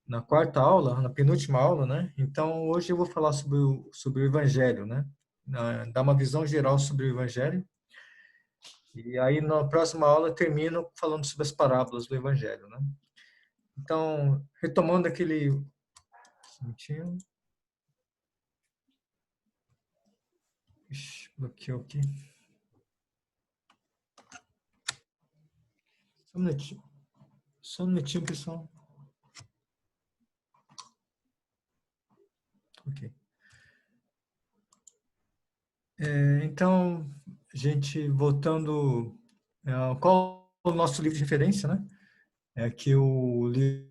na quarta aula, na penúltima aula, né? Então, hoje eu vou falar sobre o Evangelho, né? Dar uma visão geral sobre o Evangelho. E aí, na próxima aula, eu termino falando sobre as parábolas do Evangelho, né? Então, retomando aquele... Ixi, bloqueou aqui. Só um minutinho. Só um minutinho, pessoal. Ok. Então, gente, voltando... qual é o nosso livro de referência, né? É aqui o livro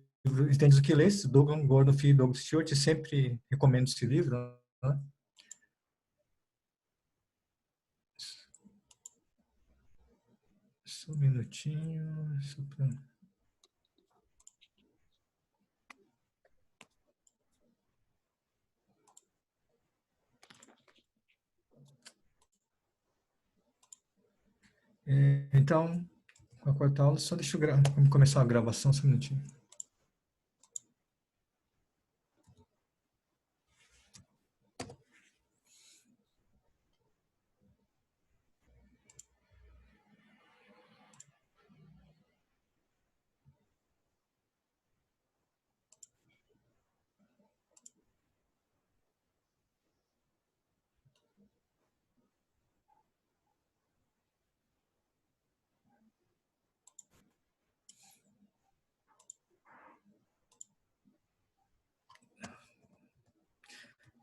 Entendes o que Lês, Douglas Gordon Filho e Douglas Stewart. Sempre recomendo esse livro, né? Só um minutinho. Só pra... Então, com a quarta aula, só deixa eu vamos começar a gravação, só um minutinho.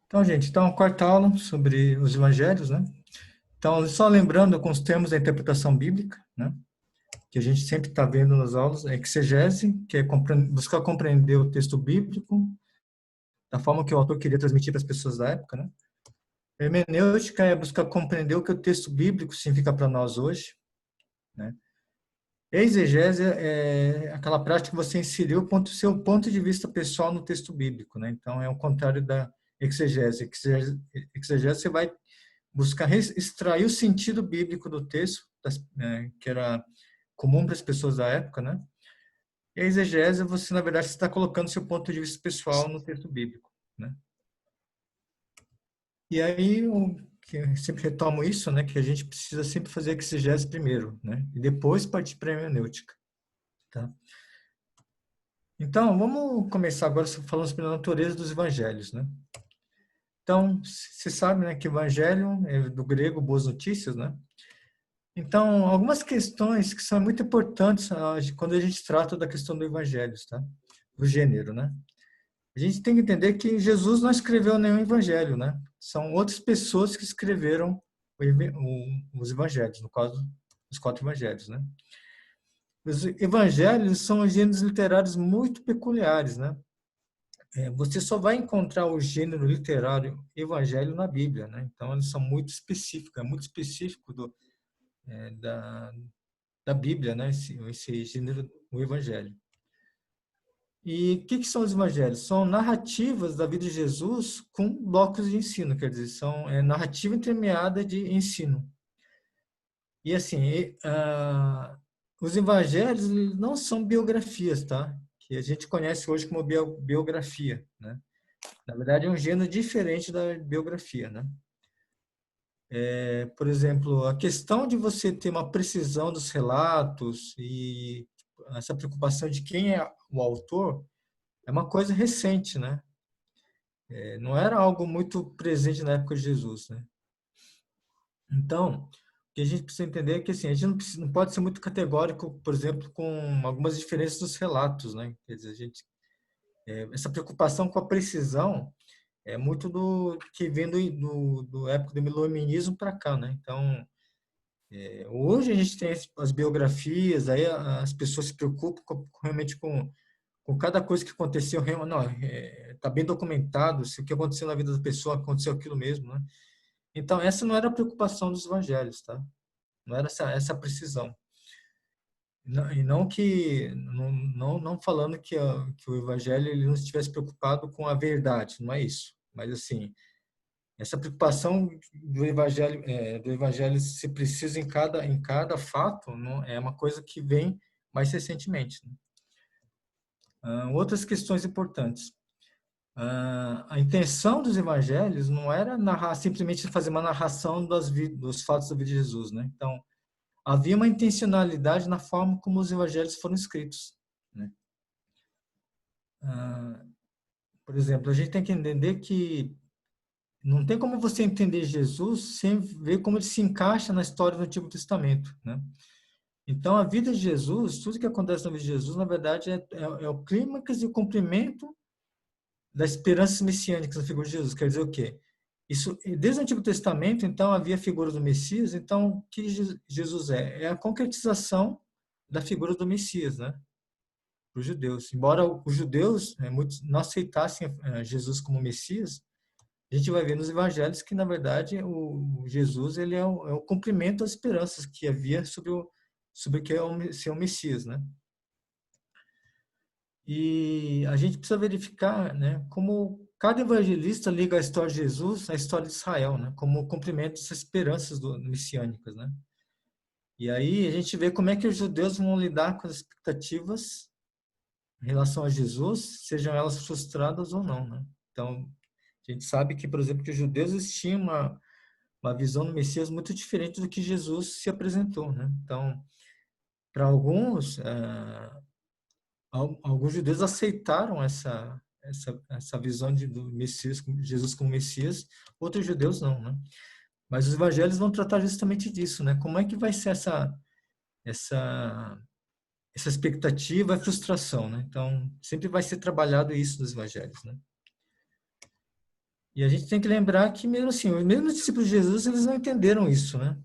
Então, gente, então, a quarta aula sobre os evangelhos, né? Então, só lembrando alguns termos da interpretação bíblica, né? Que a gente sempre está vendo nas aulas, é exegese, que é buscar compreender o texto bíblico da forma que o autor queria transmitir para as pessoas da época, né? Hermenêutica é buscar compreender o que o texto bíblico significa para nós hoje, né? Exegese é aquela prática que você inseriu o seu ponto de vista pessoal no texto bíblico, né? Então, é o contrário da exegese. Exegese, você vai buscar extrair o sentido bíblico do texto, que era comum para as pessoas da época, né? E a exegese, você, na verdade, está colocando seu ponto de vista pessoal no texto bíblico, né? E aí, que eu sempre retomo isso, né? Que a gente precisa sempre fazer a exegese primeiro, né? E depois partir para a hermenêutica, tá? Então, vamos começar agora falando sobre a natureza dos evangelhos, né? Então, você sabe, né, que evangelho é do grego boas notícias, né? Então, algumas questões que são muito importantes quando a gente trata da questão do evangelho, tá? Do gênero, né? A gente tem que entender que Jesus não escreveu nenhum evangelho, né? São outras pessoas que escreveram os evangelhos, no caso, os quatro evangelhos, né? Os evangelhos são gêneros literários muito peculiares, né? Você só vai encontrar o gênero literário evangelho na Bíblia, né? Então, eles são muito específicos, é muito específico da, da Bíblia, né? Esse gênero, o evangelho. E o que são os evangelhos? São narrativas da vida de Jesus com blocos de ensino, quer dizer, são narrativa entremeada de ensino. E assim, os evangelhos não são biografias, tá? Que a gente conhece hoje como biografia, né? Na verdade, é um gênero diferente da biografia, né? Por exemplo, a questão de você ter uma precisão dos relatos e essa preocupação de quem é o autor é uma coisa recente, né? Não era algo muito presente na época de Jesus, né? Então, o que a gente precisa entender é que assim, a gente não pode ser muito categórico, por exemplo, com algumas diferenças dos relatos, né? Quer dizer, essa preocupação com a precisão é muito do que vem do época do iluminismo para cá, né? Então, hoje a gente tem as biografias, aí as pessoas se preocupam realmente com cada coisa que aconteceu, não, tá bem documentado, se o que aconteceu na vida da pessoa aconteceu aquilo mesmo, né? Então, essa não era a preocupação dos evangelhos, tá? Não era essa precisão. E não que, não falando que o evangelho ele não estivesse preocupado com a verdade, não é isso. Mas, assim, essa preocupação do evangelho ser preciso em cada fato, não, é uma coisa que vem mais recentemente, né? Outras questões importantes. A intenção dos evangelhos não era narrar, simplesmente fazer uma narração dos fatos da vida de Jesus, né? Então, havia uma intencionalidade na forma como os evangelhos foram escritos, né? Por exemplo, a gente tem que entender que não tem como você entender Jesus sem ver como ele se encaixa na história do Antigo Testamento, né? Então, a vida de Jesus, tudo que acontece na vida de Jesus, na verdade, é o clímax e o cumprimento das esperanças messiânicas na figura de Jesus. Quer dizer o quê? Isso, desde o Antigo Testamento, então, havia a figura do Messias. Então, o que Jesus é? É a concretização da figura do Messias, né? Para os judeus. Embora os judeus muitos não aceitassem Jesus como Messias, a gente vai ver nos evangelhos que, na verdade, o Jesus ele é o cumprimento das esperanças que havia sobre o que é ser o Messias, né? E a gente precisa verificar, né, como cada evangelista liga a história de Jesus à história de Israel, né, como cumprimento dessas esperanças messiânicas, né? E aí a gente vê como é que os judeus vão lidar com as expectativas em relação a Jesus, sejam elas frustradas ou não, né? Então, a gente sabe que, por exemplo, que os judeus tinham uma visão do Messias muito diferente do que Jesus se apresentou, né? Então, para alguns, alguns judeus aceitaram essa visão do Messias, Jesus como Messias, outros judeus não, né? Mas os evangelhos vão tratar justamente disso, né? Como é que vai ser essa, essa expectativa e frustração, né? Então, sempre vai ser trabalhado isso nos evangelhos, né? E a gente tem que lembrar que, mesmo assim, mesmo os discípulos de Jesus, eles não entenderam isso, né?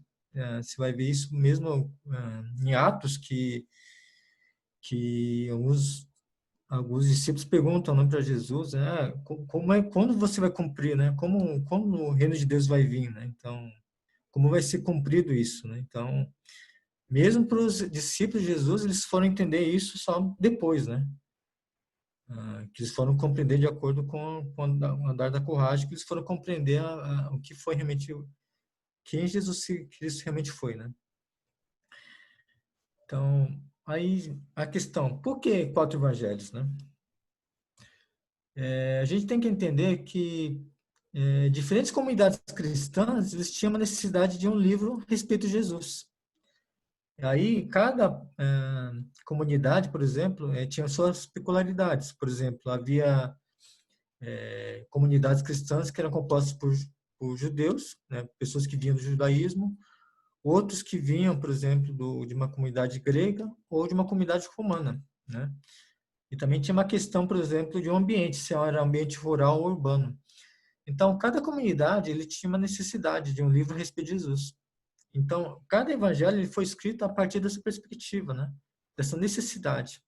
Você vai ver isso mesmo em Atos, que alguns discípulos perguntam, né, para Jesus, né, quando você vai cumprir, né? Como o reino de Deus vai vir, né? Então, como vai ser cumprido isso, né? Então, mesmo para os discípulos de Jesus, eles foram entender isso só depois, né? Que eles foram compreender de acordo com o andar da coragem, que eles foram compreender o que foi realmente, quem Jesus Cristo realmente foi, né? Então, aí a questão, por que 4 evangelhos, né? A gente tem que entender que diferentes comunidades cristãs eles tinham uma necessidade de um livro a respeito de Jesus. Aí, cada comunidade, por exemplo, tinha suas peculiaridades. Por exemplo, havia comunidades cristãs que eram compostas por judeus, né, pessoas que vinham do judaísmo, outros que vinham, por exemplo, de uma comunidade grega ou de uma comunidade romana, né? E também tinha uma questão, por exemplo, de um ambiente, se era um ambiente rural ou urbano. Então, cada comunidade ele tinha uma necessidade de um livro a respeito de Jesus. Então, cada evangelho ele foi escrito a partir dessa perspectiva, né? Dessa necessidade.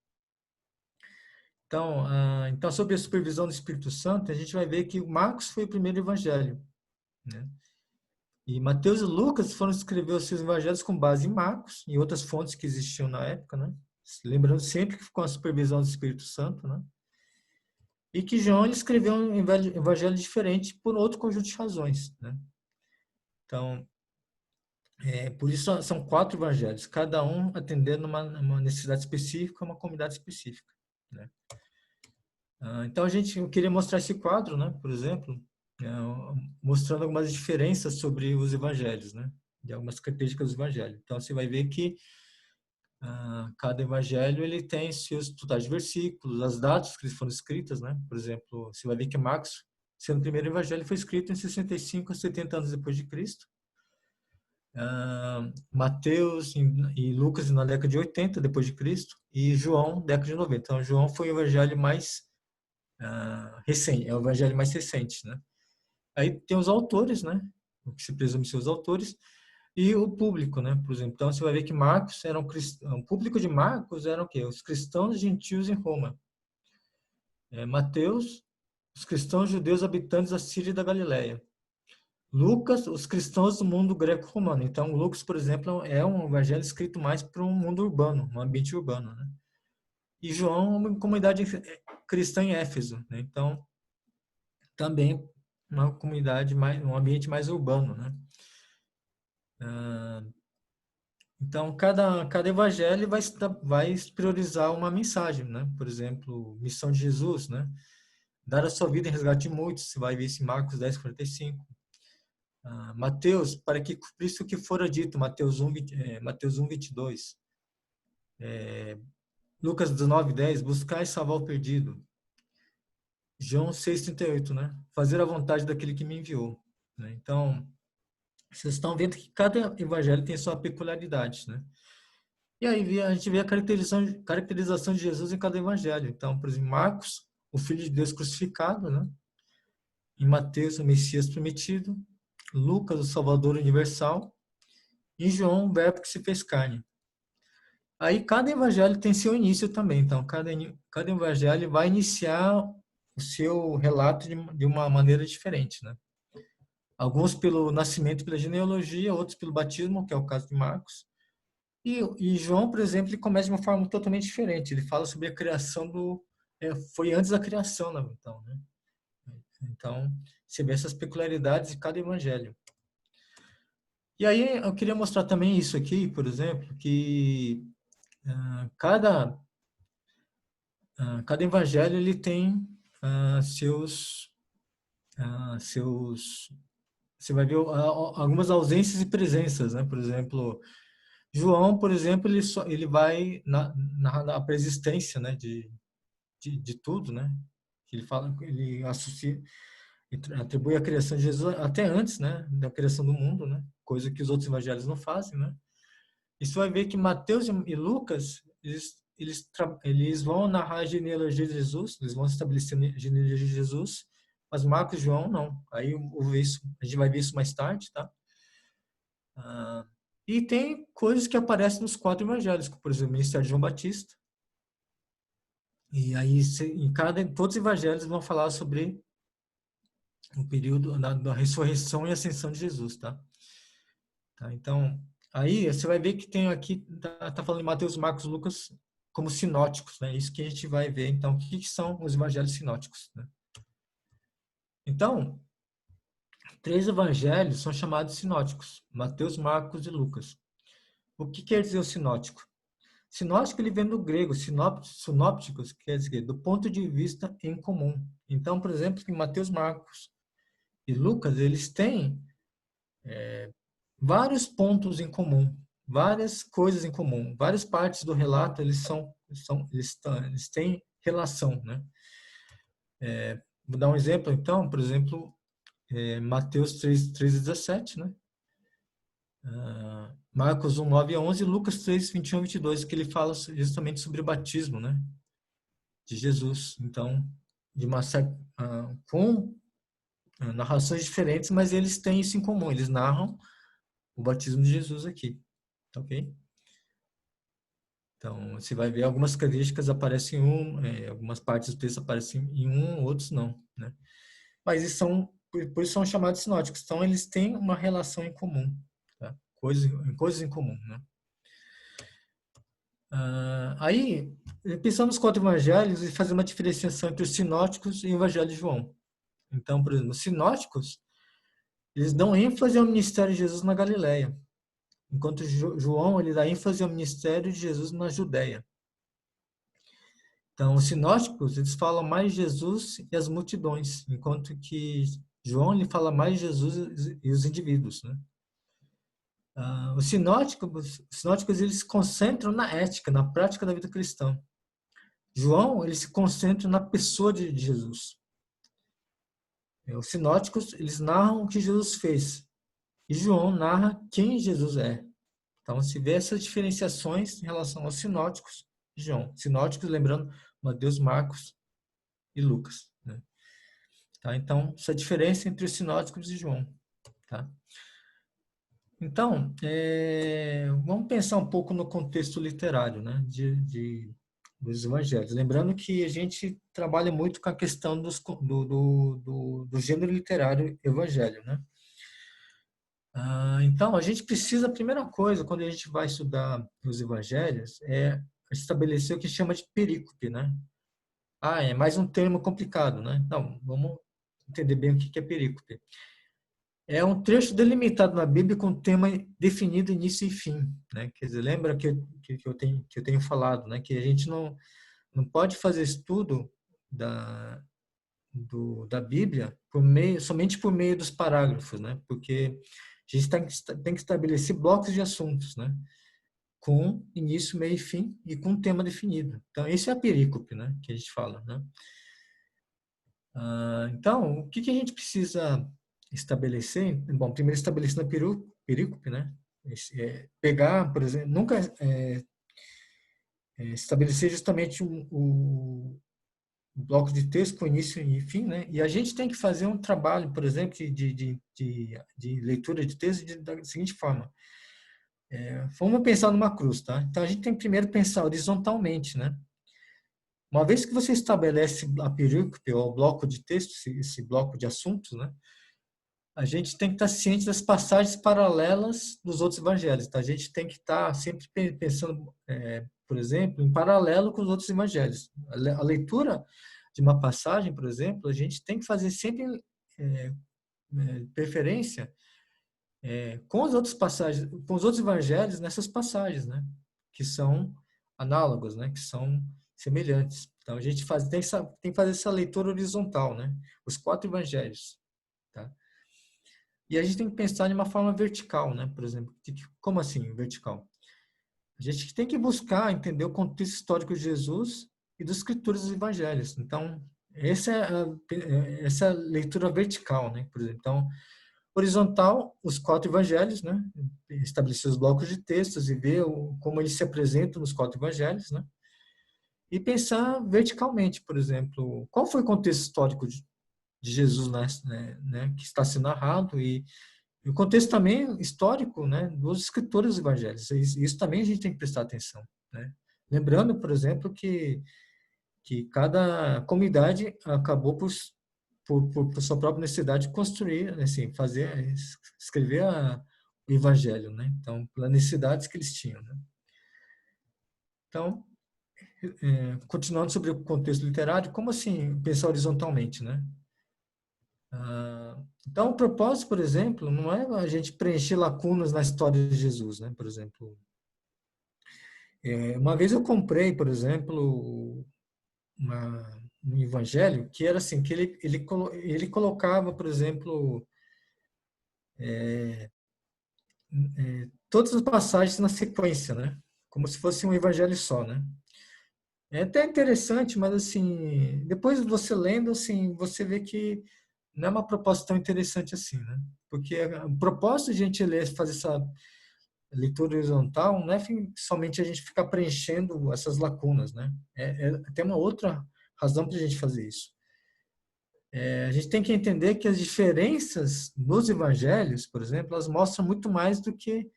Então, sob a supervisão do Espírito Santo, a gente vai ver que Marcos foi o primeiro evangelho, né? E Mateus e Lucas foram escrever os seus evangelhos com base em Marcos e outras fontes que existiam na época, né? Lembrando sempre que com a supervisão do Espírito Santo, né? E que João ele escreveu um evangelho diferente por outro conjunto de razões, né? Então, por isso são 4 evangelhos, cada um atendendo uma necessidade específica, uma comunidade específica, né? Então, eu queria mostrar esse quadro, né, por exemplo, é, mostrando algumas diferenças sobre os evangelhos, né, de algumas características do evangelho. Então, você vai ver que cada evangelho ele tem seus totais de versículos, as datas que eles foram escritas, né? Por exemplo, você vai ver que Marcos, sendo o primeiro evangelho, foi escrito em 65 a 70 anos depois de Cristo. Mateus e Lucas na década de 80 depois de Cristo e João década de 90. Então João foi o evangelho mais recente, é o evangelho mais recente, né? Aí tem os autores, né? O que se presume ser os autores e o público, né? Por exemplo, então você vai ver que Marcos era o público de Marcos era o quê? Os cristãos gentios em Roma. Mateus, os cristãos judeus habitantes da Síria e da Galileia. Lucas, os cristãos do mundo greco-romano. Então, Lucas, por exemplo, é um evangelho escrito mais para um mundo urbano, um ambiente urbano, né? E João, uma comunidade cristã em Éfeso, né? Então, também uma comunidade um ambiente mais urbano, né? Então, cada evangelho vai priorizar uma mensagem, né? Por exemplo, missão de Jesus, né? Dar a sua vida em resgate de muitos, você vai ver isso em Marcos 10:45. Mateus, para que cumprisse o que fora dito, Mateus 1:22. Lucas 19:10, buscar e salvar o perdido. João 6:38, né? Fazer a vontade daquele que me enviou. Né? Então, vocês estão vendo que cada evangelho tem sua peculiaridade, né? E aí a gente vê a caracterização de Jesus em cada evangelho. Então, por exemplo, Marcos, o Filho de Deus crucificado, né? Em Mateus, o Messias prometido. Lucas, o Salvador universal. Em João, o Verbo que se fez carne. Aí cada evangelho tem seu início também. Então, cada evangelho vai iniciar o seu relato de uma maneira diferente, né? Alguns pelo nascimento, pela genealogia, outros pelo batismo, que é o caso de Marcos. E João, por exemplo, ele começa de uma forma totalmente diferente. Ele fala sobre a criação foi antes da criação, né? Então, você vê essas peculiaridades de cada evangelho. E aí eu queria mostrar também isso aqui, por exemplo, que cada cada evangelho ele tem seus você vai ver algumas ausências e presenças, né? Por exemplo, João, por exemplo, ele vai na preexistência, né, de tudo, né? Ele fala, ele associa, atribui a criação de Jesus até antes, né, da criação do mundo, né? Coisa que os outros evangelhos não fazem, né? E você vai ver que Mateus e Lucas, eles vão narrar a genealogia de Jesus, eles vão estabelecer a genealogia de Jesus, mas Marcos e João não. Aí a gente vai ver isso mais tarde, tá? E tem coisas que aparecem nos quatro evangelhos, como, por exemplo, o ministério de João Batista. E aí, todos os evangelhos vão falar sobre o período da ressurreição e ascensão de Jesus, tá? Então, aí você vai ver que tem aqui, tá falando de Mateus, Marcos, Lucas como sinóticos, né? Isso que a gente vai ver, então, o que são os evangelhos sinóticos, né? Então, três evangelhos são chamados sinóticos, Mateus, Marcos e Lucas. O que quer dizer o sinótico? Sinótico, ele vem do grego, sinópticos, quer dizer, do ponto de vista em comum. Então, por exemplo, em Mateus, Marcos e Lucas, eles têm vários pontos em comum, várias coisas em comum, várias partes do relato eles têm relação, né? Vou dar um exemplo, então, por exemplo, Mateus 3:17, né? Marcos 1:9-11, Lucas 3:21-22, que ele fala justamente sobre o batismo, né? De Jesus. Então, com narrações diferentes, mas eles têm isso em comum, eles narram o batismo de Jesus aqui, ok? Então, você vai ver algumas características aparecem algumas partes do texto aparecem em outros não, né? Mas por isso são chamados sinóticos. Então, eles têm uma relação em comum, tá? Coisas em comum, né? Aí, pensando nos quatro evangelhos e fazer uma diferenciação entre os sinóticos e o evangelho de João. Então, por exemplo, os sinóticos, eles dão ênfase ao ministério de Jesus na Galileia, enquanto João ele dá ênfase ao ministério de Jesus na Judéia. Então, os sinóticos, eles falam mais de Jesus e as multidões, enquanto que João ele fala mais de Jesus e os indivíduos, né? Os sinóticos eles se concentram na ética, na prática da vida cristã. João ele se concentra na pessoa de Jesus. Os sinóticos eles narram o que Jesus fez e João narra quem Jesus é. Então, se vê essas diferenciações em relação aos sinóticos de João. Sinóticos, lembrando, Mateus, Marcos e Lucas, né? Tá? Então, essa diferença entre os sinóticos e João. Tá? Então, vamos pensar um pouco no contexto literário, né, dos evangelhos. Lembrando que a gente trabalha muito com a questão do gênero literário evangelho, né? Então, a gente precisa, a primeira coisa, quando a gente vai estudar os evangelhos, é estabelecer o que chama de perícope, né? É mais um termo complicado, né? Então, vamos entender bem o que é perícope. é um trecho delimitado na Bíblia com tema definido início e fim, né? Quer dizer, lembra que eu tenho falado, né? Que a gente não pode fazer estudo da Bíblia somente por meio dos parágrafos, né? Porque a gente tem que estabelecer blocos de assuntos, né? Com início, meio e fim e com tema definido. Então, esse é a perícope, né? Que a gente fala, né? Então, o que a gente precisa estabelecer? Bom, primeiro estabelecer na perícope, né? Pegar, por exemplo, nunca estabelecer justamente o bloco de texto com início e fim, né? E a gente tem que fazer um trabalho, por exemplo, de leitura de texto da seguinte forma. Vamos pensar numa cruz, tá? Então, a gente tem que primeiro pensar horizontalmente, né? Uma vez que você estabelece a perícope, ou o bloco de texto, esse bloco de assuntos, né? A gente tem que estar ciente das passagens paralelas dos outros evangelhos. Tá? A gente tem que estar sempre pensando, por exemplo, em paralelo com os outros evangelhos. A leitura de uma passagem, por exemplo, a gente tem que fazer sempre preferência com as outras passagens, com os outros evangelhos nessas passagens, né? Que são análogos, né? Que são semelhantes. Então a gente tem que fazer essa leitura horizontal, né? Os 4 evangelhos, tá? E a gente tem que pensar de uma forma vertical, né? Por exemplo, como assim vertical? A gente tem que buscar entender o contexto histórico de Jesus e das escrituras dos evangelhos. Então, essa é a leitura vertical, né? Por exemplo, então, horizontal, os 4 evangelhos, né? Estabelecer os blocos de textos e ver como eles se apresentam nos 4 evangelhos, né? E pensar verticalmente, por exemplo, qual foi o contexto histórico de Jesus, né, que está sendo narrado e o contexto também histórico, né, dos escritores dos evangelhos. Isso também a gente tem que prestar atenção, né? Lembrando, por exemplo, que cada comunidade acabou por sua própria necessidade de construir, assim, escrever o evangelho, né? Então, pelas necessidades que eles tinham, né? Então, continuando sobre o contexto literário, como assim pensar horizontalmente, né? Então, o propósito, por exemplo, não é a gente preencher lacunas na história de Jesus, né? Por exemplo, uma vez eu comprei, por exemplo, um evangelho que era assim, que ele colocava, por exemplo, todas as passagens na sequência, né? Como se fosse um evangelho só, né? É até interessante, mas assim, depois você lendo, assim, você vê que não é uma proposta tão interessante assim, né? Porque o propósito de a gente ler, fazer essa leitura horizontal não é somente a gente ficar preenchendo essas lacunas, né? Tem uma outra razão para a gente fazer isso. A gente tem que entender que as diferenças nos evangelhos, por exemplo, elas mostram muito mais do que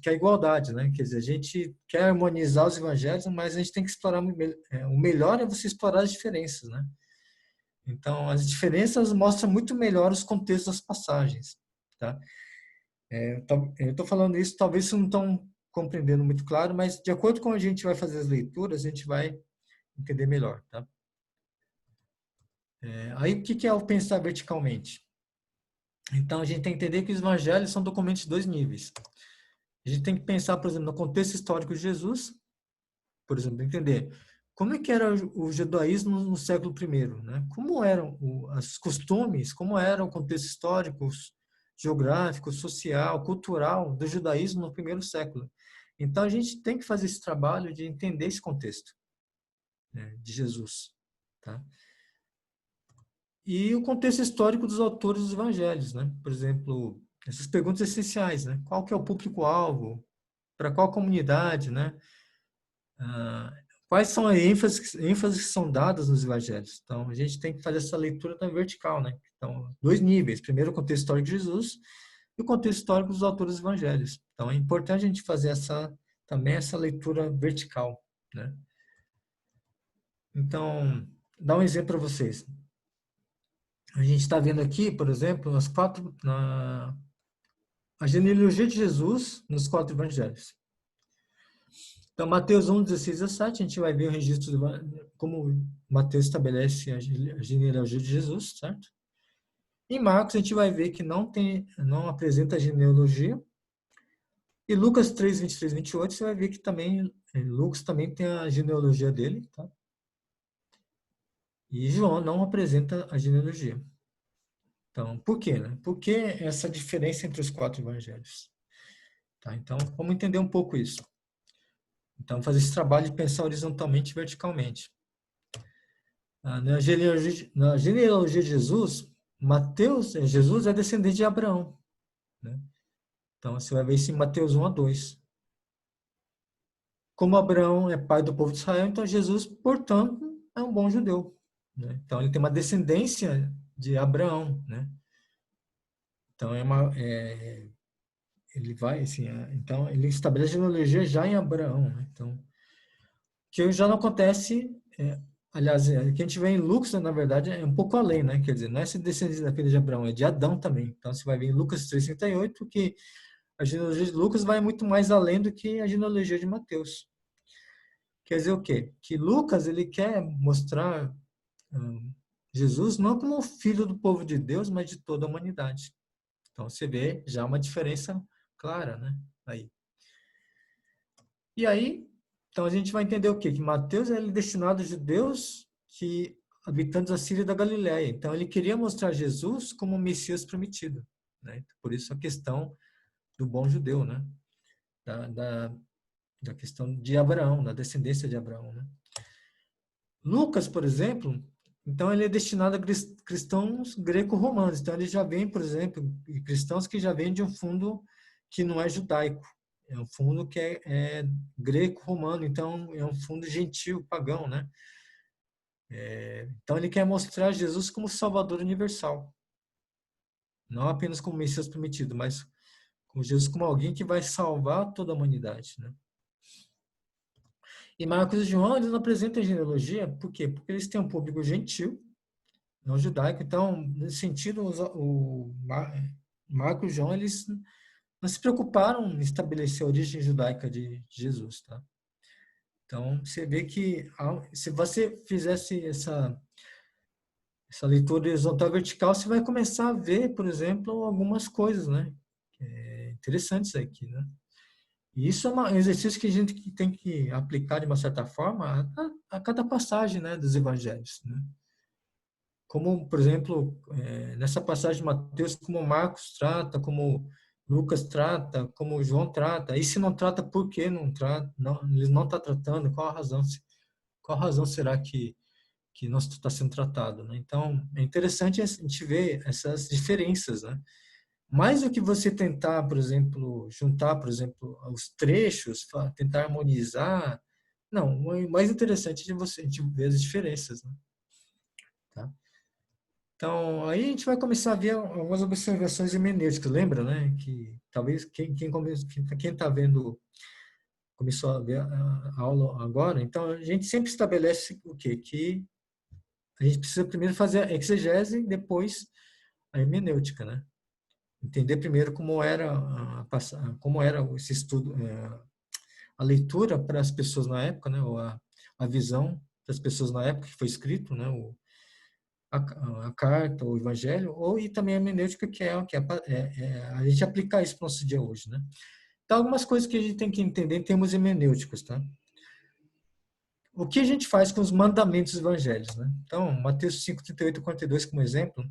que a igualdade, né? Quer dizer, a gente quer harmonizar os evangelhos, mas a gente tem que explorar o melhor é você explorar as diferenças, né? Então, as diferenças mostram muito melhor os contextos das passagens, tá? Eu estou falando isso, talvez vocês não estão compreendendo muito claro, mas de acordo com a gente vai fazer as leituras, a gente vai entender melhor, tá? Aí, o que é o pensar verticalmente? Então, a gente tem que entender que os evangelhos são documentos de 2 níveis. A gente tem que pensar, por exemplo, no contexto histórico de Jesus, por exemplo, entender como é que era o judaísmo no século I, né? Como eram os costumes, como era o contexto histórico, geográfico, social, cultural do judaísmo no primeiro século. Então a gente tem que fazer esse trabalho de entender esse contexto, né, de Jesus, tá? E o contexto histórico dos autores dos evangelhos, né? Por exemplo, essas perguntas essenciais, né? Qual que é o público-alvo? Para qual comunidade, né? Ah, quais são as ênfases que são dadas nos evangelhos? Então, a gente tem que fazer essa leitura da vertical, né? Então, 2 níveis. Primeiro, o contexto histórico de Jesus e o contexto histórico dos autores dos evangelhos. Então, é importante a gente fazer também essa leitura vertical, né? Então, dar um exemplo para vocês. A gente está vendo aqui, por exemplo, a genealogia de Jesus nos 4 evangelhos. Então, Mateus 1, 16 a 7, a gente vai ver o registro como Mateus estabelece a genealogia de Jesus, certo? Em Marcos a gente vai ver que não apresenta a genealogia. E Lucas 3, 23, 28, você vai ver que também, Lucas também tem a genealogia dele, tá? E João não apresenta a genealogia. Então, por quê, né? Por que essa diferença entre os 4 evangelhos? Tá? Então, vamos entender um pouco isso. Então, fazer esse trabalho de pensar horizontalmente e verticalmente. Na genealogia de Jesus, Jesus é descendente de Abraão, né? Então, você vai ver isso em Mateus 1 a 2. Como Abraão é pai do povo de Israel, então Jesus, portanto, é um bom judeu, né? Então, ele tem uma descendência de Abraão, né? Então, ele vai, assim, então, ele estabelece a genealogia já em Abraão, né? Então, que já não acontece, aliás, o que a gente vê em Lucas, na verdade, é um pouco além, né? Quer dizer, não é esse descendente da filha de Abraão, é de Adão também. Então, você vai ver em Lucas 3:38 que a genealogia de Lucas vai muito mais além do que a genealogia de Mateus. Quer dizer o quê? Que Lucas, ele quer mostrar Jesus não como filho do povo de Deus, mas de toda a humanidade. Então, você vê já uma diferença clara, né? Aí. E aí, então a gente vai entender o quê? Que Mateus é destinado a judeus que habitantes da Síria e da Galiléia. Então ele queria mostrar Jesus como o Messias prometido, né? Por isso a questão do bom judeu, né? Da, da, da questão de Abraão, da descendência de Abraão, né? Lucas, por exemplo, então ele é destinado a cristãos greco-romanos. Então ele já vem, por exemplo, cristãos que já vêm de um fundo que não é judaico. É um fundo que é greco-romano, então é um fundo gentil, pagão, né? Então ele quer mostrar Jesus como Salvador universal. Não apenas como Messias prometido, mas com Jesus como alguém que vai salvar toda a humanidade, né? E Marcos e João, eles não apresentam a genealogia, por quê? Porque eles têm um público gentil, não judaico. Então, nesse sentido, Marcos e João, eles não se preocuparam em estabelecer a origem judaica de Jesus, tá? Então, você vê que se você fizesse essa leitura horizontal e vertical, você vai começar a ver, por exemplo, algumas coisas, né? Interessantes aqui, né? E isso é um exercício que a gente tem que aplicar de uma certa forma a cada passagem, né, dos evangelhos, né? Como, por exemplo, nessa passagem de Mateus, como Marcos trata, como Lucas trata, como João trata. E se não trata, por que não trata? Não, eles não estão tratando, qual a razão? Qual a razão será que não está sendo tratado, né? Então, é interessante a gente ver essas diferenças, né? Mais do que você tentar, por exemplo, juntar, por exemplo, os trechos, tentar harmonizar, não, o mais interessante é a gente ver as diferenças, né? Tá? Então, aí a gente vai começar a ver algumas observações hermenêuticas, lembra, né? Que talvez quem está vendo, começou a ver a aula agora, então a gente sempre estabelece o quê? Que a gente precisa primeiro fazer a exegese, depois a hermenêutica, né? Entender primeiro como era esse estudo, a leitura para as pessoas na época, né? Ou a visão das pessoas na época que foi escrito, né? A carta, o evangelho, e também a hermenêutica, a gente aplicar isso para o nosso dia hoje, né? Então, algumas coisas que a gente tem que entender em termos hermenêuticos, tá? O que a gente faz com os mandamentos dos evangelhos, né? Então, Mateus 5, 38 e 42 como exemplo,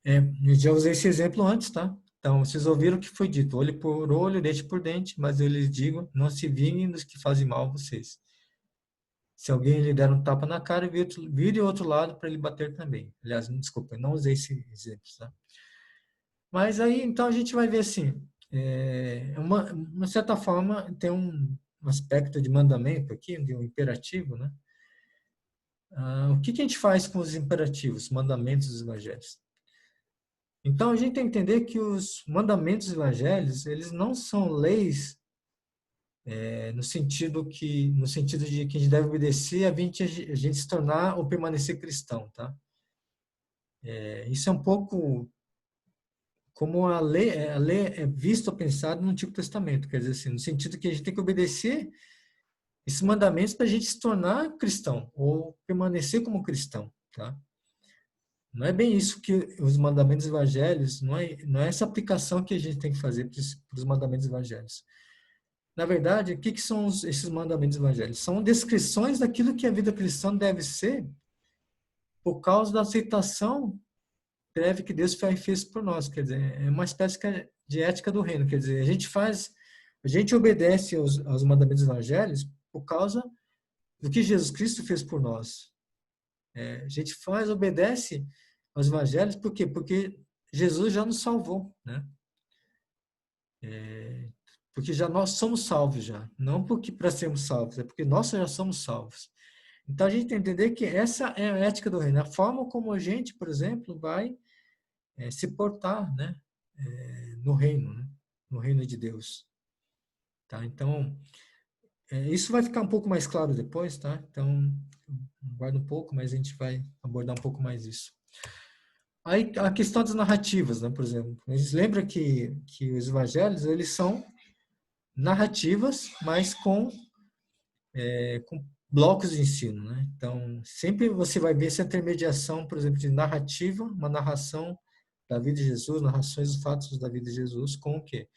eu já usei esse exemplo antes, tá? Então, vocês ouviram o que foi dito, olho por olho, dente por dente, mas eu lhes digo, não se vinguem dos que fazem mal a vocês. Se alguém lhe der um tapa na cara, vire o outro lado para ele bater também. Aliás, desculpa, eu não usei esse exemplo, tá? Mas aí, então, a gente vai ver assim, uma certa forma, tem um aspecto de mandamento aqui, de um imperativo, né? O que a gente faz com os imperativos, mandamentos dos evangelhos? Então, a gente tem que entender que os mandamentos dos evangelhos, eles não são leis no sentido de que a gente deve obedecer a gente se tornar ou permanecer cristão, tá? Isso é um pouco como a lei é vista ou pensada no Antigo Testamento, quer dizer assim, no sentido que a gente tem que obedecer esses mandamentos para a gente se tornar cristão ou permanecer como cristão, tá? Não é bem isso que os mandamentos evangélicos, não é essa aplicação que a gente tem que fazer para os mandamentos evangélicos. Na verdade, o que são esses mandamentos evangélicos? São descrições daquilo que a vida cristã deve ser por causa da aceitação prévia que Deus fez por nós. Quer dizer, é uma espécie de ética do reino. Quer dizer, a gente obedece aos mandamentos evangélicos por causa do que Jesus Cristo fez por nós. A gente obedece aos evangelhos, por quê? Porque Jesus já nos salvou, né? Porque já nós somos salvos já, não porque para sermos salvos, é porque nós já somos salvos. Então a gente tem que entender que essa é a ética do reino, a forma como a gente, por exemplo, vai se portar, né? No reino, né? No reino de Deus. Tá? Então, isso vai ficar um pouco mais claro depois, tá? Então, guarda um pouco, mas a gente vai abordar um pouco mais isso. Aí a questão das narrativas, né? Por exemplo, a gente lembra que os evangelhos, eles são narrativas, mas com blocos de ensino, né? Então, sempre você vai ver essa intermediação, por exemplo, de narrativa, uma narração da vida de Jesus, narrações dos fatos da vida de Jesus, com o quê?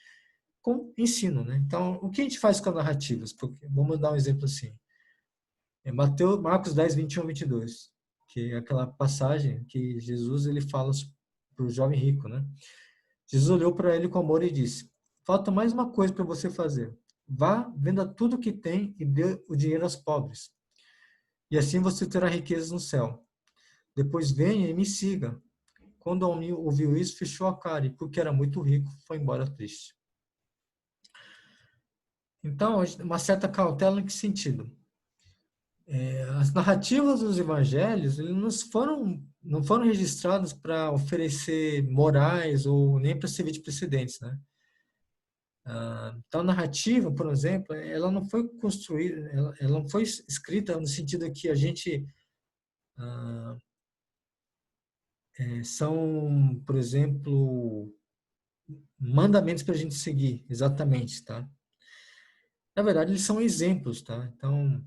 Com ensino, né? Então, o que a gente faz com as narrativas? Porque, vamos dar um exemplo assim. Marcos 10, 21, 22, que é aquela passagem que Jesus ele fala para o jovem rico, né? Jesus olhou para ele com amor e disse: falta mais uma coisa para você fazer. Vá, venda tudo o que tem e dê o dinheiro aos pobres. E assim você terá riquezas no céu. Depois venha e me siga. Quando o homem ouviu isso, fechou a cara e, porque era muito rico, foi embora triste. Então, uma certa cautela em que sentido? As narrativas dos evangelhos eles não foram registradas para oferecer morais ou nem para servir de precedentes, né? Então, a narrativa, por exemplo, ela não foi construída, ela não foi escrita no sentido que a gente são, por exemplo, mandamentos para a gente seguir, exatamente, tá? Na verdade, eles são exemplos, tá? Então,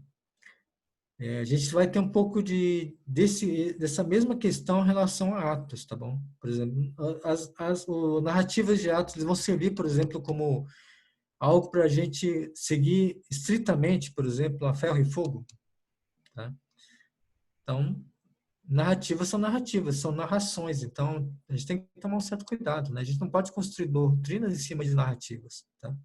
a gente vai ter um pouco dessa mesma questão em relação a Atos, tá bom? Por exemplo, as narrativas de Atos eles vão servir, por exemplo, como algo para a gente seguir estritamente, por exemplo, a ferro e fogo, tá? Então, narrativas, são narrações. Então, a gente tem que tomar um certo cuidado, né? A gente não pode construir doutrinas em cima de narrativas, tá?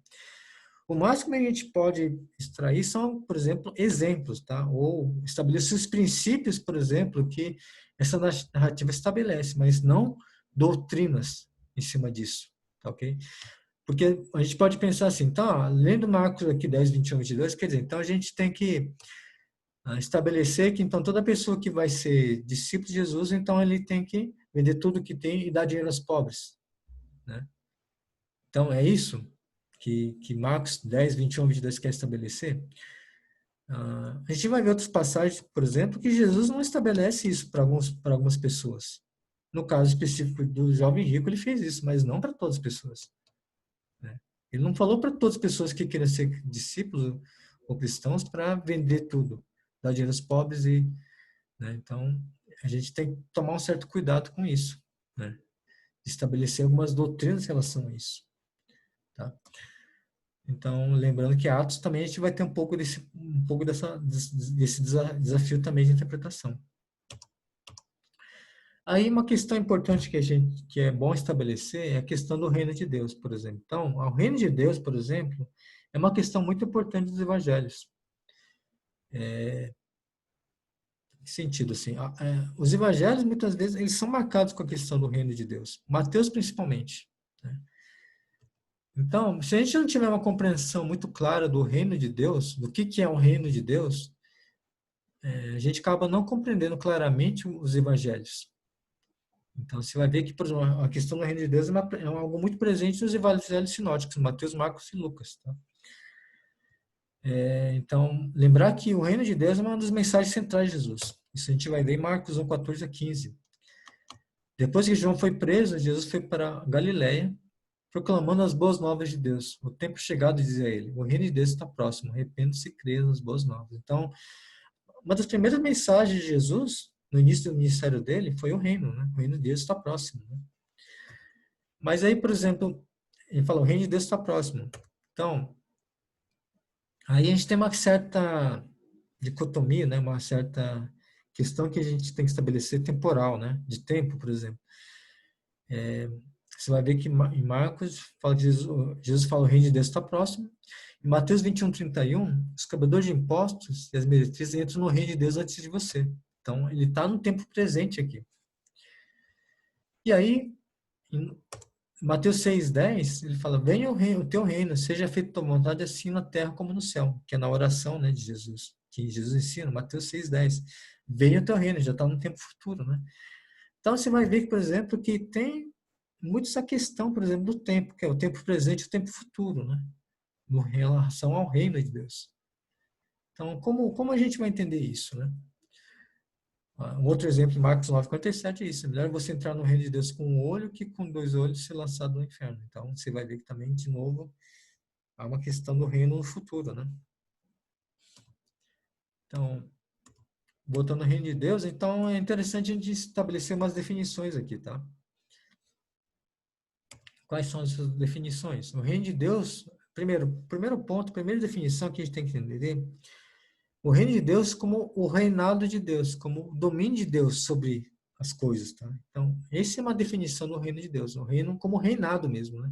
O máximo que a gente pode extrair são, por exemplo, exemplos, tá? Ou estabelecer os princípios, por exemplo, que essa narrativa estabelece, mas não doutrinas em cima disso, tá ok? Porque a gente pode pensar assim, tá, lendo Marcos aqui 10, 21, 22, quer dizer, então a gente tem que estabelecer que então toda pessoa que vai ser discípulo de Jesus, então ele tem que vender tudo que tem e dar dinheiro aos pobres, né? Então é isso que Marcos 10, 21, 22 quer estabelecer. A gente vai ver outras passagens, por exemplo, que Jesus não estabelece isso para algumas pessoas. No caso específico do jovem rico, ele fez isso, mas não para todas as pessoas, né? Ele não falou para todas as pessoas que querem ser discípulos ou cristãos para vender tudo, dar dinheiro aos pobres né? Então, a gente tem que tomar um certo cuidado com isso, né? Estabelecer algumas doutrinas em relação a isso, tá? Então, lembrando que Atos também a gente vai ter um pouco desse desafio também de interpretação. Aí uma questão importante que é bom estabelecer é a questão do reino de Deus, por exemplo. Então, o reino de Deus, por exemplo, é uma questão muito importante dos evangelhos. Que sentido assim? Os evangelhos muitas vezes eles são marcados com a questão do reino de Deus. Mateus principalmente, né? Então, se a gente não tiver uma compreensão muito clara do reino de Deus, do que é o reino de Deus, a gente acaba não compreendendo claramente os evangelhos. Então, você vai ver que, por exemplo, a questão do reino de Deus é algo muito presente nos evangelhos sinóticos, Mateus, Marcos e Lucas. Tá? Então, lembrar que o reino de Deus é uma das mensagens centrais de Jesus. Isso a gente vai ver em Marcos 1, 14 a 15. Depois que João foi preso, Jesus foi para Galiléia proclamando as boas novas de Deus. O tempo chegado, dizia ele, o reino de Deus está próximo, arrependa-se e creia nas boas novas. Então, uma das primeiras mensagens de Jesus, no início do ministério dele, foi o reino, né? O reino de Deus está próximo, né? Mas aí, por exemplo, ele fala, o reino de Deus está próximo. Então, aí a gente tem uma certa dicotomia, né? Uma certa questão que a gente tem que estabelecer temporal, né? De tempo, por exemplo. Você vai ver que em Marcos fala que Jesus fala o reino de Deus está próximo. Em Mateus 21:31, os cobradores de impostos e as meretrizes entram no reino de Deus antes de você. Então, ele está no tempo presente aqui. E aí, em Mateus 6:10, ele fala, venha o teu reino, seja feita a tua vontade assim na terra como no céu, que é na oração, né, de Jesus, que Jesus ensina, Mateus 6:10. Venha o teu reino, já está no tempo futuro, né? Então, você vai ver que, por exemplo, que tem muito essa questão, por exemplo, do tempo, que é o tempo presente e o tempo futuro, né? Em relação ao reino de Deus. Então, como a gente vai entender isso, né? Um outro exemplo, Marcos 9:47 é isso. É melhor você entrar no reino de Deus com um olho que com dois olhos ser lançado no inferno. Então, você vai ver que também, de novo, há uma questão do reino no futuro, né? Então, voltando ao reino de Deus, então é interessante a gente estabelecer umas definições aqui, tá? Quais são essas definições? O reino de Deus, primeiro ponto, primeira definição que a gente tem que entender, o reino de Deus como o reinado de Deus, como o domínio de Deus sobre as coisas, tá? Então, essa é uma definição do reino de Deus, o reino como reinado mesmo, né?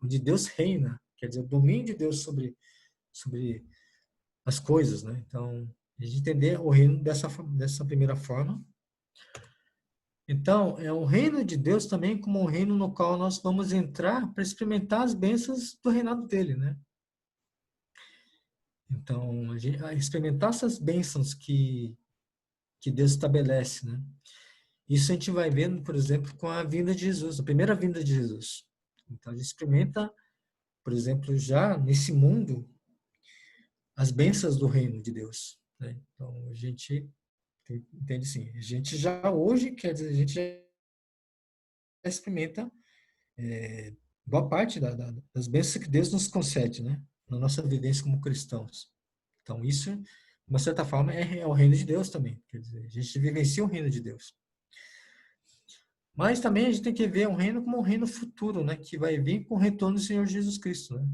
Onde Deus reina, quer dizer, o domínio de Deus sobre as coisas, né? Então, a gente entender o reino dessa primeira forma. Então, é o reino de Deus também como um reino no qual nós vamos entrar para experimentar as bênçãos do reinado dele, né? Então, a experimentar essas bênçãos que Deus estabelece, né? Isso a gente vai vendo, por exemplo, com a vinda de Jesus, a primeira vinda de Jesus. Então, a gente experimenta, por exemplo, já nesse mundo, as bênçãos do reino de Deus, né? Então, a gente entende assim, a gente já hoje, quer dizer, a gente já experimenta boa parte das bênçãos que Deus nos concede, né? Na nossa vivência como cristãos. Então, isso, de uma certa forma, é o reino de Deus também. Quer dizer, a gente vivencia o reino de Deus. Mas também a gente tem que ver um reino como um reino futuro, né? Que vai vir com o retorno do Senhor Jesus Cristo, né?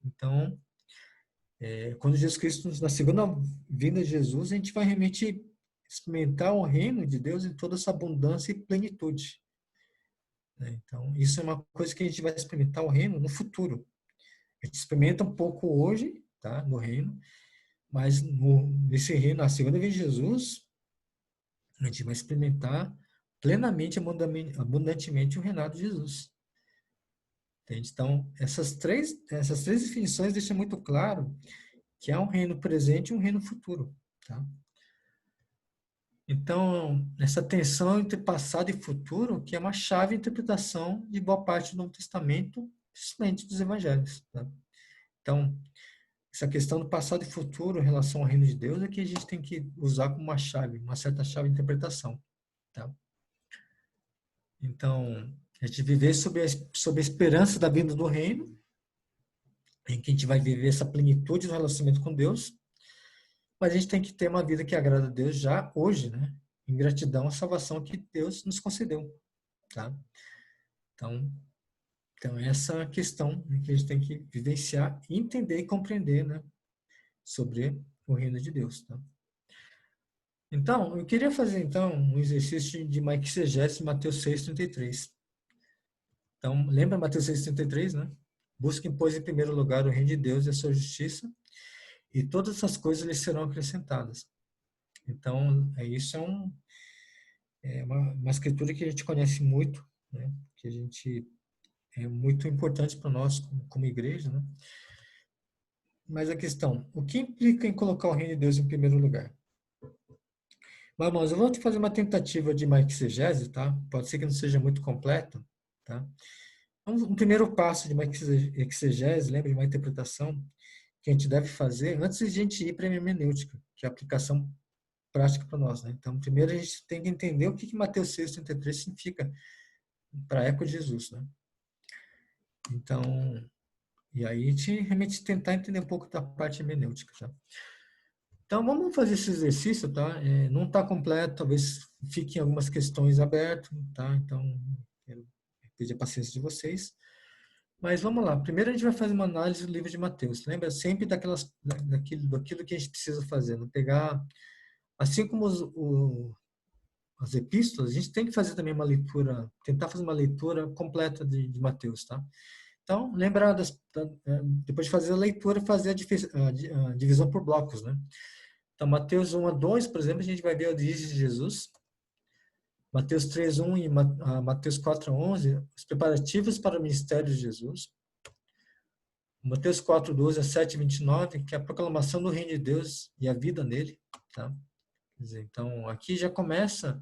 Então, quando Jesus Cristo, na segunda vinda de Jesus, a gente vai realmente experimentar o reino de Deus em toda essa abundância e plenitude, né? Então, isso é uma coisa que a gente vai experimentar o reino no futuro. A gente experimenta um pouco hoje, tá? No reino, mas nesse reino, na segunda vinda de Jesus, a gente vai experimentar plenamente, abundantemente o reinado de Jesus. Entende? Então, essas três definições deixam muito claro que há um reino presente e um reino futuro. Tá? Então, essa tensão entre passado e futuro, que é uma chave de interpretação de boa parte do Novo Testamento, principalmente dos evangelhos. Tá? Então, essa questão do passado e futuro em relação ao reino de Deus é que a gente tem que usar como uma chave, uma certa chave de interpretação. Tá? Então, a gente viver sob a esperança da vinda do reino, em que a gente vai viver essa plenitude do relacionamento com Deus, mas a gente tem que ter uma vida que agrada a Deus já hoje, né? Em gratidão à salvação que Deus nos concedeu, tá? Então, essa é a questão que a gente tem que vivenciar, entender e compreender, né? Sobre o reino de Deus, tá? Então, eu queria fazer, então, um exercício de uma exegese em Mateus 6:33. Então, lembra Mateus 6:33, né? Busquem, pois, em primeiro lugar o reino de Deus e a sua justiça, e todas essas coisas lhes serão acrescentadas. Então, isso é uma escritura que a gente conhece muito, né? Que a gente é muito importante para nós como igreja, né? Mas a questão, o que implica em colocar o reino de Deus em primeiro lugar? Mas, irmãos, eu vou te fazer uma tentativa de uma exegese, tá? Pode ser que não seja muito completa, tá? Um primeiro passo de uma exegese, lembra, de uma interpretação que a gente deve fazer antes de a gente ir para a hermenêutica, que é a aplicação prática para nós, né? Então, primeiro a gente tem que entender o que Mateus 6:33 significa para a época de Jesus, né? Então, e aí a gente realmente tentar entender um pouco da parte hermenêutica, tá? Então, vamos fazer esse exercício, tá? Não está completo, talvez fiquem algumas questões abertas, tá? Então, quero pedir a paciência de vocês. Mas vamos lá. Primeiro a gente vai fazer uma análise do livro de Mateus. Lembra sempre daquilo que a gente precisa fazer. Não pegar, assim como as epístolas, a gente tem que fazer também uma leitura, tentar fazer uma leitura completa de Mateus, tá? Então, lembrar, depois de fazer a leitura, fazer a divisão por blocos, né? Então, Mateus 1 a 2, por exemplo, a gente vai ver a origem de Jesus. Mateus 3, 1 e Mateus 4 a 11, os preparativos para o ministério de Jesus. Mateus 4, 12 a 7, 29, que é a proclamação do reino de Deus e a vida nele. Tá? Quer dizer, então, aqui já começa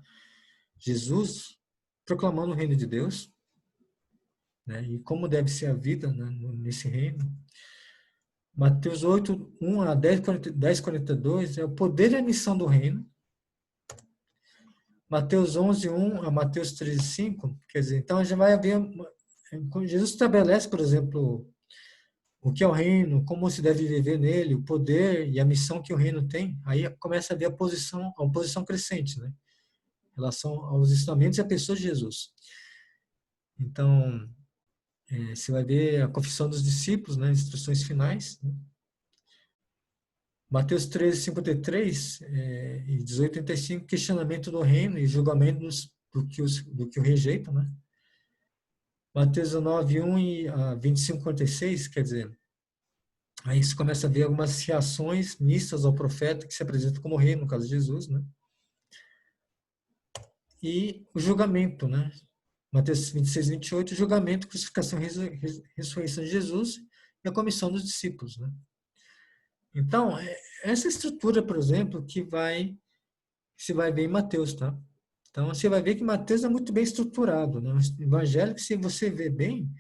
Jesus proclamando o reino de Deus, né? E como deve ser a vida, né, nesse reino. Mateus 8, 1 a 10, 42 é o poder e a missão do reino. Mateus 11, 1 a Mateus 13, 5, quer dizer, então já vai haver, quando Jesus estabelece, por exemplo, o que é o reino, como se deve viver nele, o poder e a missão que o reino tem, aí começa a ver a oposição crescente, né? Em relação aos ensinamentos e à pessoa de Jesus. Então, você vai ver a confissão dos discípulos, né? Instruções finais, né? Mateus 13, 53 e 18, 35, questionamento do reino e julgamento do que o rejeitam, né? Mateus 9, 1 e 25, 46, quer dizer, aí você começa a ver algumas reações mistas ao profeta que se apresenta como rei, no caso de Jesus, né? E o julgamento, né? Mateus 26, 28, julgamento, crucificação e ressurreição de Jesus e a comissão dos discípulos, né? Então, essa estrutura, por exemplo, se vai ver em Mateus, tá? Então, você vai ver que Mateus é muito bem estruturado, né? O evangelho, que se você vê bem,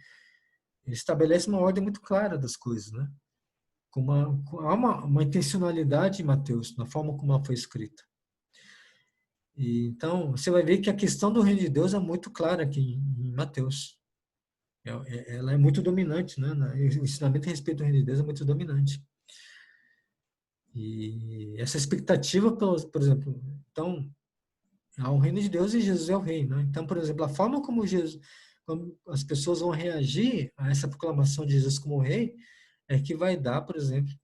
ele estabelece uma ordem muito clara das coisas, né? Há uma intencionalidade em Mateus, na forma como ela foi escrita. E, então, você vai ver que a questão do reino de Deus é muito clara aqui em Mateus. Ela é muito dominante, né? O ensinamento a respeito do reino de Deus é muito dominante. E essa expectativa, por exemplo, então, há o reino de Deus e Jesus é o rei, né? Então, por exemplo, a forma como as pessoas vão reagir a essa proclamação de Jesus como rei, é que vai dar, por exemplo,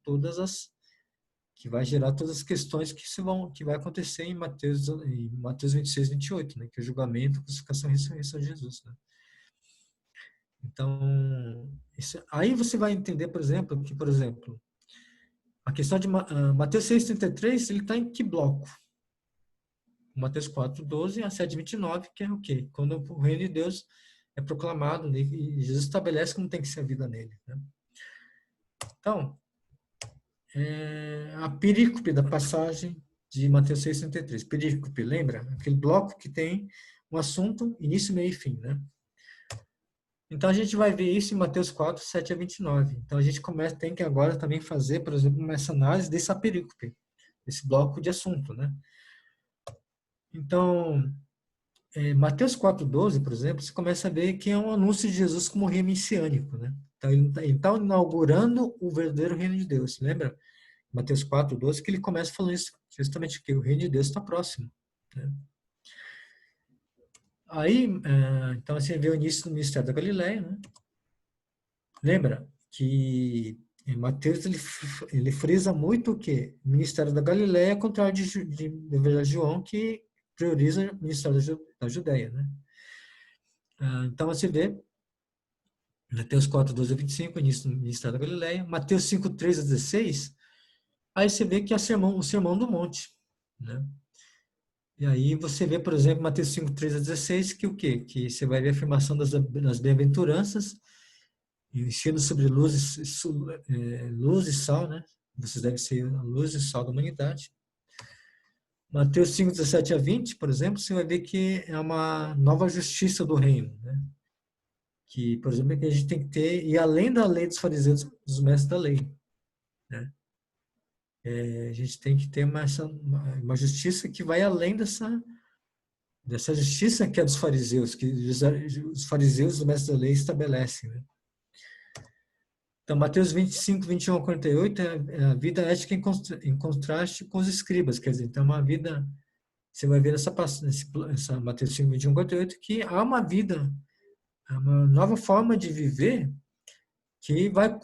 que vai gerar todas as questões que vai acontecer em Mateus 26, 28, né? Que é o julgamento, a crucificação e a ressurreição de Jesus, né? Então, aí você vai entender, por exemplo, que, por exemplo, a questão de Mateus 6,33, ele está em que bloco? Mateus 4,12 a 7,29, que é o quê? Quando o reino de Deus é proclamado, né? E Jesus estabelece como tem que ser a vida nele, né? Então, a perícope da passagem de Mateus 6,33. Perícope, lembra? Aquele bloco que tem um assunto, início, meio e fim, né? Então, a gente vai ver isso em Mateus 4, 7 a 29. Então, a gente tem que agora também fazer, por exemplo, essa análise dessa perícope, desse bloco de assunto, né? Então, Mateus 4,12, por exemplo, você começa a ver que é um anúncio de Jesus como rei messiânico, né? Então, ele está inaugurando o verdadeiro reino de Deus. Lembra? Mateus 4,12, que ele começa falando isso, justamente que o reino de Deus está próximo, né? Aí, então, você vê o início do ministério da Galileia, né? Lembra que em Mateus ele frisa muito o quê? O ministério da Galileia, ao contrário do Evangelho de João, que prioriza o ministério da Judéia, né? Então, você vê Mateus 4, 12 a 25, início do ministério da Galileia. Mateus 5, 3 a 16, aí você vê que é o sermão do monte, né? E aí você vê, por exemplo, Mateus 5, 3 a 16, que o quê? Que você vai ver a afirmação das bem-aventuranças, e o ensino sobre luz e sal, né? Vocês devem ser a luz e sal da humanidade. Mateus 5, 17 a 20, por exemplo, você vai ver que é uma nova justiça do reino, né? Que, por exemplo, que a gente tem que ter, e além da lei dos fariseus, dos mestres da lei, né? A gente tem que ter uma justiça que vai além dessa justiça que é dos fariseus, que os fariseus, os mestres da lei, estabelecem, né? Então, Mateus 25, 21 a 48 é a vida ética em contraste com os escribas, quer dizer, então uma vida, você vai ver essa Mateus 5, 21 a 48, que há uma vida, há uma nova forma de viver que vai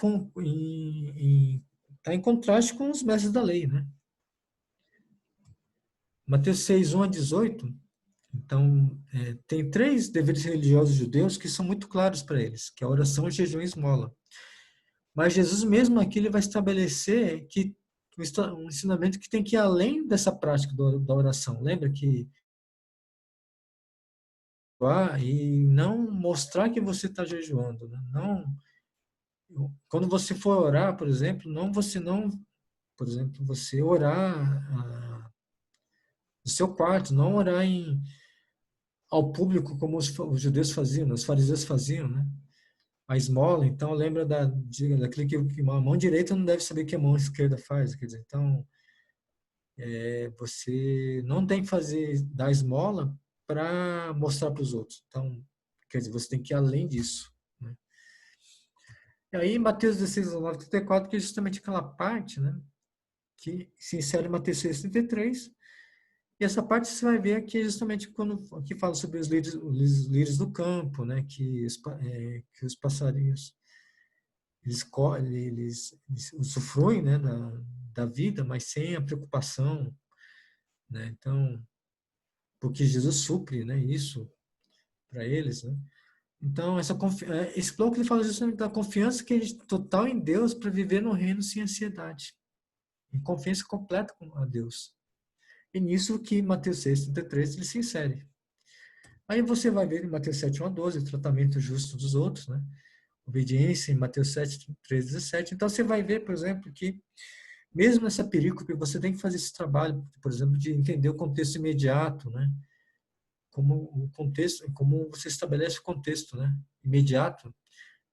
tá em contraste com os mestres da lei, né? Mateus 6, 1 a 18, então, tem três deveres religiosos judeus que são muito claros para eles, que é a oração, jejum e esmola. Mas Jesus mesmo aqui ele vai estabelecer que um ensinamento que tem que ir além dessa prática da oração. Lembra que e não mostrar que você está jejuando, né? Não, quando você for orar, por exemplo, por exemplo, você orar no seu quarto, não orar ao público como os judeus faziam, os fariseus faziam, né? A esmola, então lembra daquele que a mão direita não deve saber o que a mão esquerda faz, quer dizer, então você não tem que dar esmola para mostrar para os outros. Então, quer dizer, você tem que ir além disso, né? E aí, Mateus 16, 19, 34, que é justamente aquela parte, né, que se insere em Mateus 6, 33. E essa parte você vai ver aqui justamente quando aqui fala sobre os lírios do campo, né, que os passarinhos eles usufruem, né, da vida, mas sem a preocupação, né? Então, porque Jesus supre, né, isso para eles, né? Então, esse bloco ele fala justamente da confiança que a gente total em Deus para viver no reino sem ansiedade, em confiança completa com a Deus. E nisso que Mateus 6:33 ele se insere. Aí você vai ver em Mateus 7, 1 a 12, o tratamento justo dos outros, né? Obediência em Mateus 7, 13, 17. Então você vai ver, por exemplo, que mesmo nessa perícope você tem que fazer esse trabalho, por exemplo, de entender o contexto imediato, né? Como você estabelece o contexto, né, imediato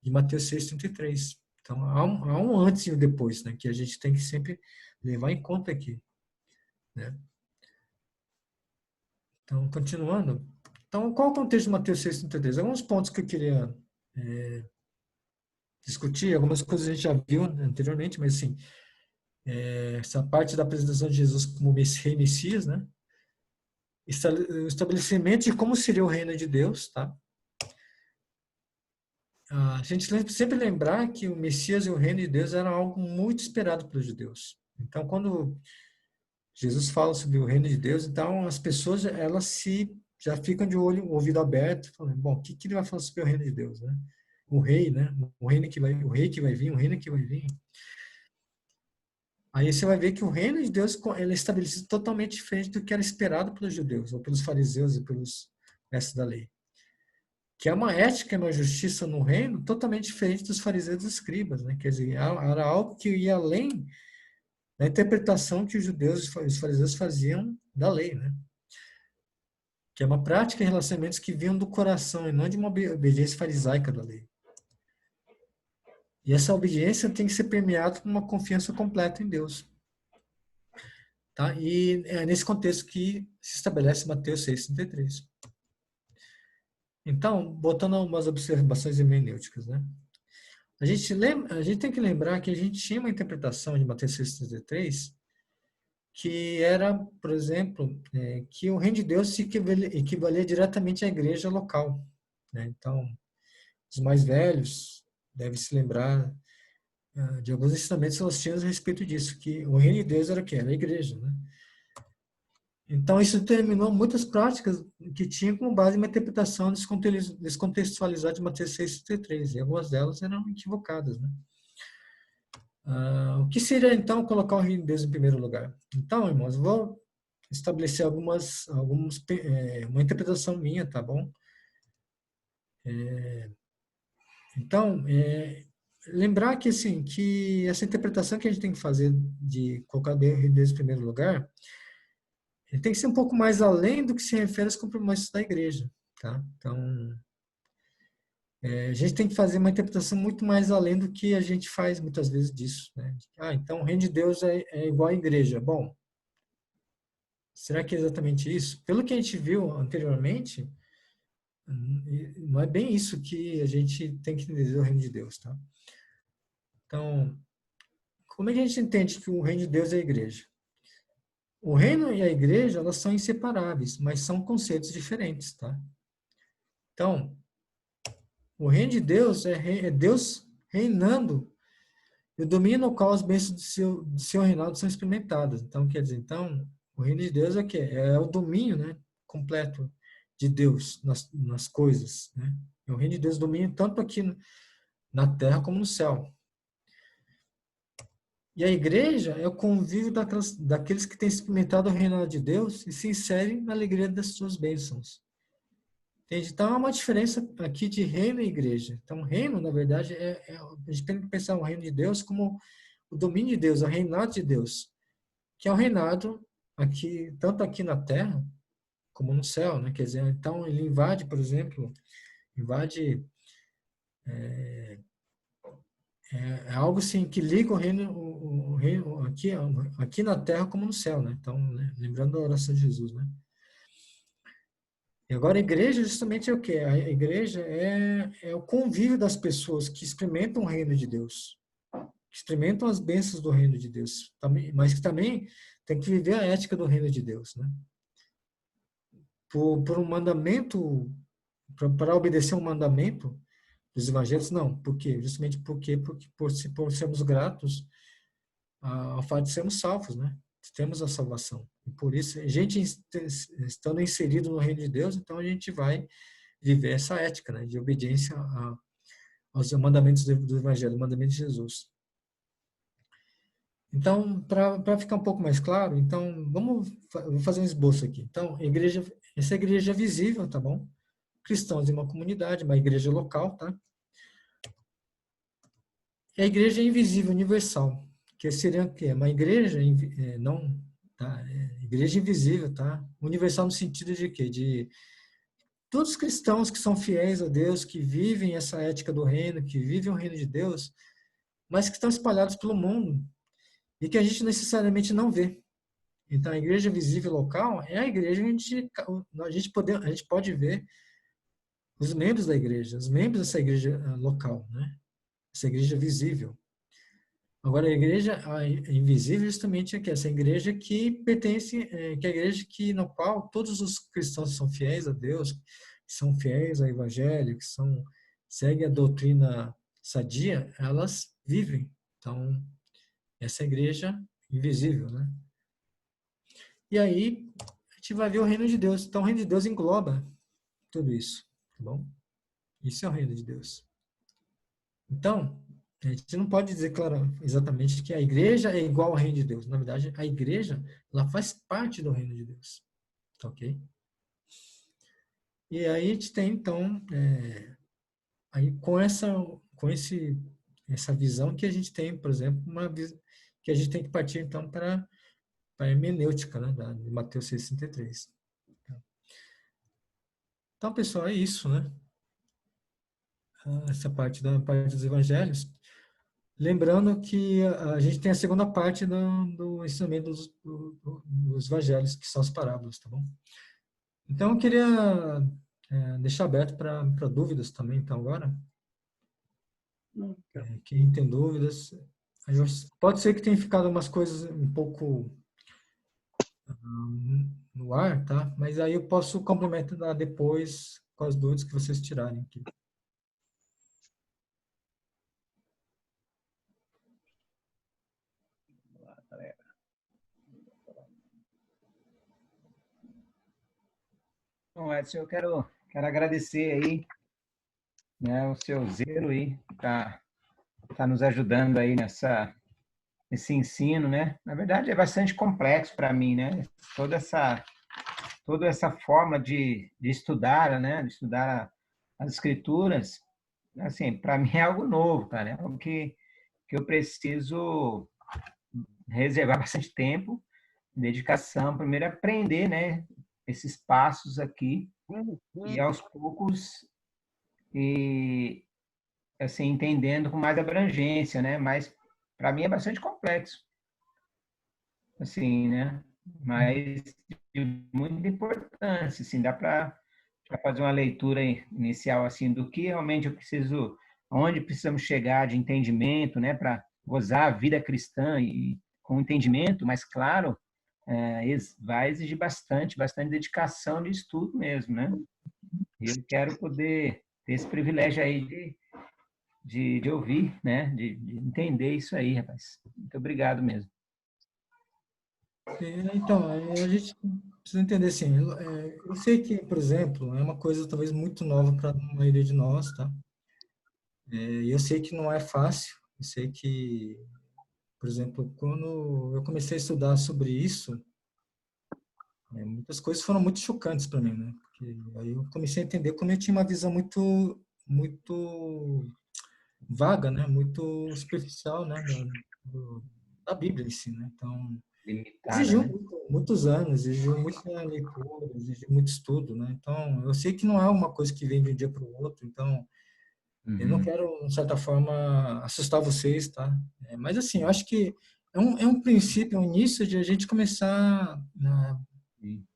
de Mateus 6:33. Então, há um antes e um depois, né, que a gente tem que sempre levar em conta aqui, né? Então, continuando. Então, qual é o contexto de Mateus 6:33? Alguns pontos que eu queria discutir, algumas coisas a gente já viu anteriormente, mas assim, essa parte da apresentação de Jesus como Rei Messias, né? O estabelecimento de como seria o reino de Deus, tá? A gente sempre lembrar que o Messias e o reino de Deus eram algo muito esperado pelos judeus. Então, quando Jesus fala sobre o reino de Deus, então as pessoas elas já ficam de ouvido aberto, falando, bom, o que ele vai falar sobre o reino de Deus, né? O rei, né? O rei que vai vir, o reino que vai vir. Aí você vai ver que o reino de Deus ele é estabelecido totalmente diferente do que era esperado pelos judeus, ou pelos fariseus e pelos mestres da lei, que é uma ética e uma justiça no reino totalmente diferente dos fariseus e dos escribas, né? Quer dizer, era algo que ia além da interpretação que os judeus e os fariseus faziam da lei, né? Que é uma prática e relacionamentos que vinham do coração e não de uma obediência farisaica da lei. E essa obediência tem que ser permeada por uma confiança completa em Deus. Tá? E é nesse contexto que se estabelece Mateus 6:33. Então, botando algumas observações hermenêuticas, né? A gente tem que lembrar que a gente tinha uma interpretação de Mateus 6:33 que era, por exemplo, que o reino de Deus se equivalia diretamente à igreja local, né? Então, os mais velhos devem se lembrar de alguns ensinamentos celestiais a respeito disso, que o reino de Deus era o quê? Era a igreja, né? Então, isso determinou muitas práticas que tinham como base uma interpretação descontextualizada de Mateus 6:33, e algumas delas eram equivocadas, né? O que seria, então, colocar o reino de Deus em primeiro lugar? Então, irmãos, vou estabelecer uma interpretação minha, tá bom? Então, lembrar que, assim, que essa interpretação que a gente tem que fazer de colocar o reino de Deus em primeiro lugar, ele tem que ser um pouco mais além do que se refere aos compromissos da igreja, tá? Então, a gente tem que fazer uma interpretação muito mais além do que a gente faz muitas vezes disso, né? Então o reino de Deus é igual à igreja. Bom, será que é exatamente isso? Pelo que a gente viu anteriormente, não é bem isso que a gente tem que entender do reino de Deus, tá? Então, como é que a gente entende que o reino de Deus é a igreja? O reino e a igreja, elas são inseparáveis, mas são conceitos diferentes, tá? Então, o reino de Deus é Deus reinando e o domínio no qual as bênçãos do seu reinado são experimentadas. Então, quer dizer, então, o reino de Deus é o quê? É o domínio, né, completo de Deus nas coisas, né? E o reino de Deus domina tanto aqui na terra como no céu. E a igreja é o convívio daqueles que têm experimentado o reinado de Deus e se inserem na alegria das suas bênçãos. Entende? Então, há uma diferença aqui de reino e igreja. Então, reino, na verdade, a gente tem que pensar o reino de Deus como o domínio de Deus, o reinado de Deus, que é o reinado aqui, tanto aqui na terra como no céu, né? Quer dizer, então ele invade, por exemplo, invade é algo assim que liga o reino aqui na terra como no céu, né? Então, né? Lembrando da oração de Jesus, né? E agora a igreja justamente é o quê? A igreja é o convívio das pessoas que experimentam o reino de Deus, que experimentam as bênçãos do reino de Deus, também, mas que também tem que viver a ética do reino de Deus, né? Por um mandamento, para obedecer um mandamento dos evangelhos, não. Por quê? Justamente porque por sermos gratos ao fato de sermos salvos, né? Temos a salvação. E por isso, a gente estando inserido no reino de Deus, então a gente vai viver essa ética, né? De obediência aos mandamentos do evangelho, mandamentos de Jesus. Então, para ficar um pouco mais claro, então vou fazer um esboço aqui. Então, essa igreja é visível, tá bom? Cristãos em uma comunidade, uma igreja local, tá? E a igreja é invisível, universal, que seria o quê? Uma igreja não, tá? Igreja invisível, tá? Universal no sentido de quê? De todos os cristãos que são fiéis a Deus, que vivem essa ética do reino, que vivem o reino de Deus, mas que estão espalhados pelo mundo e que a gente necessariamente não vê. Então, a igreja visível local é a igreja que a gente pode ver os membros da igreja, os membros dessa igreja local, né? Essa igreja visível. Agora, a igreja invisível justamente é que essa igreja que pertence, que é a igreja no qual todos os cristãos são fiéis a Deus, que são fiéis ao evangelho, seguem a doutrina sadia, elas vivem. Então, essa é a igreja invisível, né? E aí, a gente vai ver o reino de Deus. Então, o reino de Deus engloba tudo isso, tá bom? Isso é o reino de Deus. Então, a gente não pode dizer claro, exatamente que a igreja é igual ao reino de Deus. Na verdade, a igreja, ela faz parte do reino de Deus. Tá ok? E aí a gente tem, então, aí essa visão que a gente tem, por exemplo, que a gente tem que partir, então, para a hermenêutica, né, de Mateus 6,33. Então, pessoal, é isso, né? Essa parte dos evangelhos. Lembrando que a gente tem a segunda parte do ensinamento dos evangelhos, que são as parábolas, tá bom? Então, eu queria deixar aberto para dúvidas também, então, agora. Quem tem dúvidas. Pode ser que tenha ficado umas coisas um pouco no ar, tá? Mas aí eu posso complementar depois com as dúvidas que vocês tirarem aqui. Bom, Edson, eu quero agradecer aí, né, o seu zelo aí, tá nos ajudando aí nesse ensino, né? Na verdade, é bastante complexo para mim, né? Toda essa forma de estudar, né? De estudar as escrituras, assim, para mim é algo novo, cara. É algo que eu preciso reservar bastante tempo, dedicação, primeiro aprender, né? Esses passos aqui e aos poucos e assim entendendo com mais abrangência, né? Mas para mim é bastante complexo, assim, né? Mas de muita importância, assim, dá para fazer uma leitura inicial assim do que realmente eu preciso onde precisamos chegar de entendimento, né, para gozar a vida cristã e com entendimento, mas claro, vai exigir bastante dedicação de estudo mesmo, né? E eu quero poder ter esse privilégio aí de ouvir, né, de entender isso aí, rapaz. Muito obrigado mesmo. Então, a gente precisa entender assim, eu sei que, por exemplo, é uma coisa talvez muito nova para a maioria de nós, tá? E eu sei que não é fácil, eu sei que, por exemplo, quando eu comecei a estudar sobre isso, muitas coisas foram muito chocantes para mim, né? Porque aí eu comecei a entender como eu tinha uma visão muito vaga, né? Muito superficial, né? Da Bíblia em si, né? Então, Limitada, exigiu né? muitos anos, exigiu muita leitura, exigiu muito estudo, né? Então, eu sei que não é uma coisa que vem de um dia para o outro, então eu não Uhum. quero, de certa forma, assustar vocês, tá? Mas, assim, eu acho que é um princípio, é um início de a gente começar, né, Sim,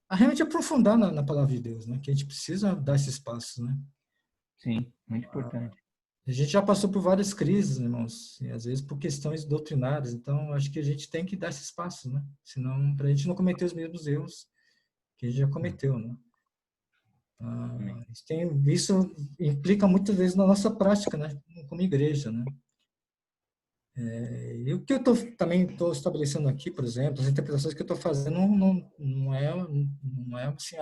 a realmente aprofundar na palavra de Deus, né? Que a gente precisa dar esses passos, né? sim, muito importante. A gente já passou por várias crises, irmãos, e às vezes por questões doutrinárias, então acho que a gente tem que dar esses passos, né? Senão, para a gente não cometer os mesmos erros que a gente já cometeu, né? Amém. Isso implica muitas vezes na nossa prática, né? Como igreja, né? E o que eu também estou estabelecendo aqui, por exemplo, as interpretações que eu estou fazendo não é assim,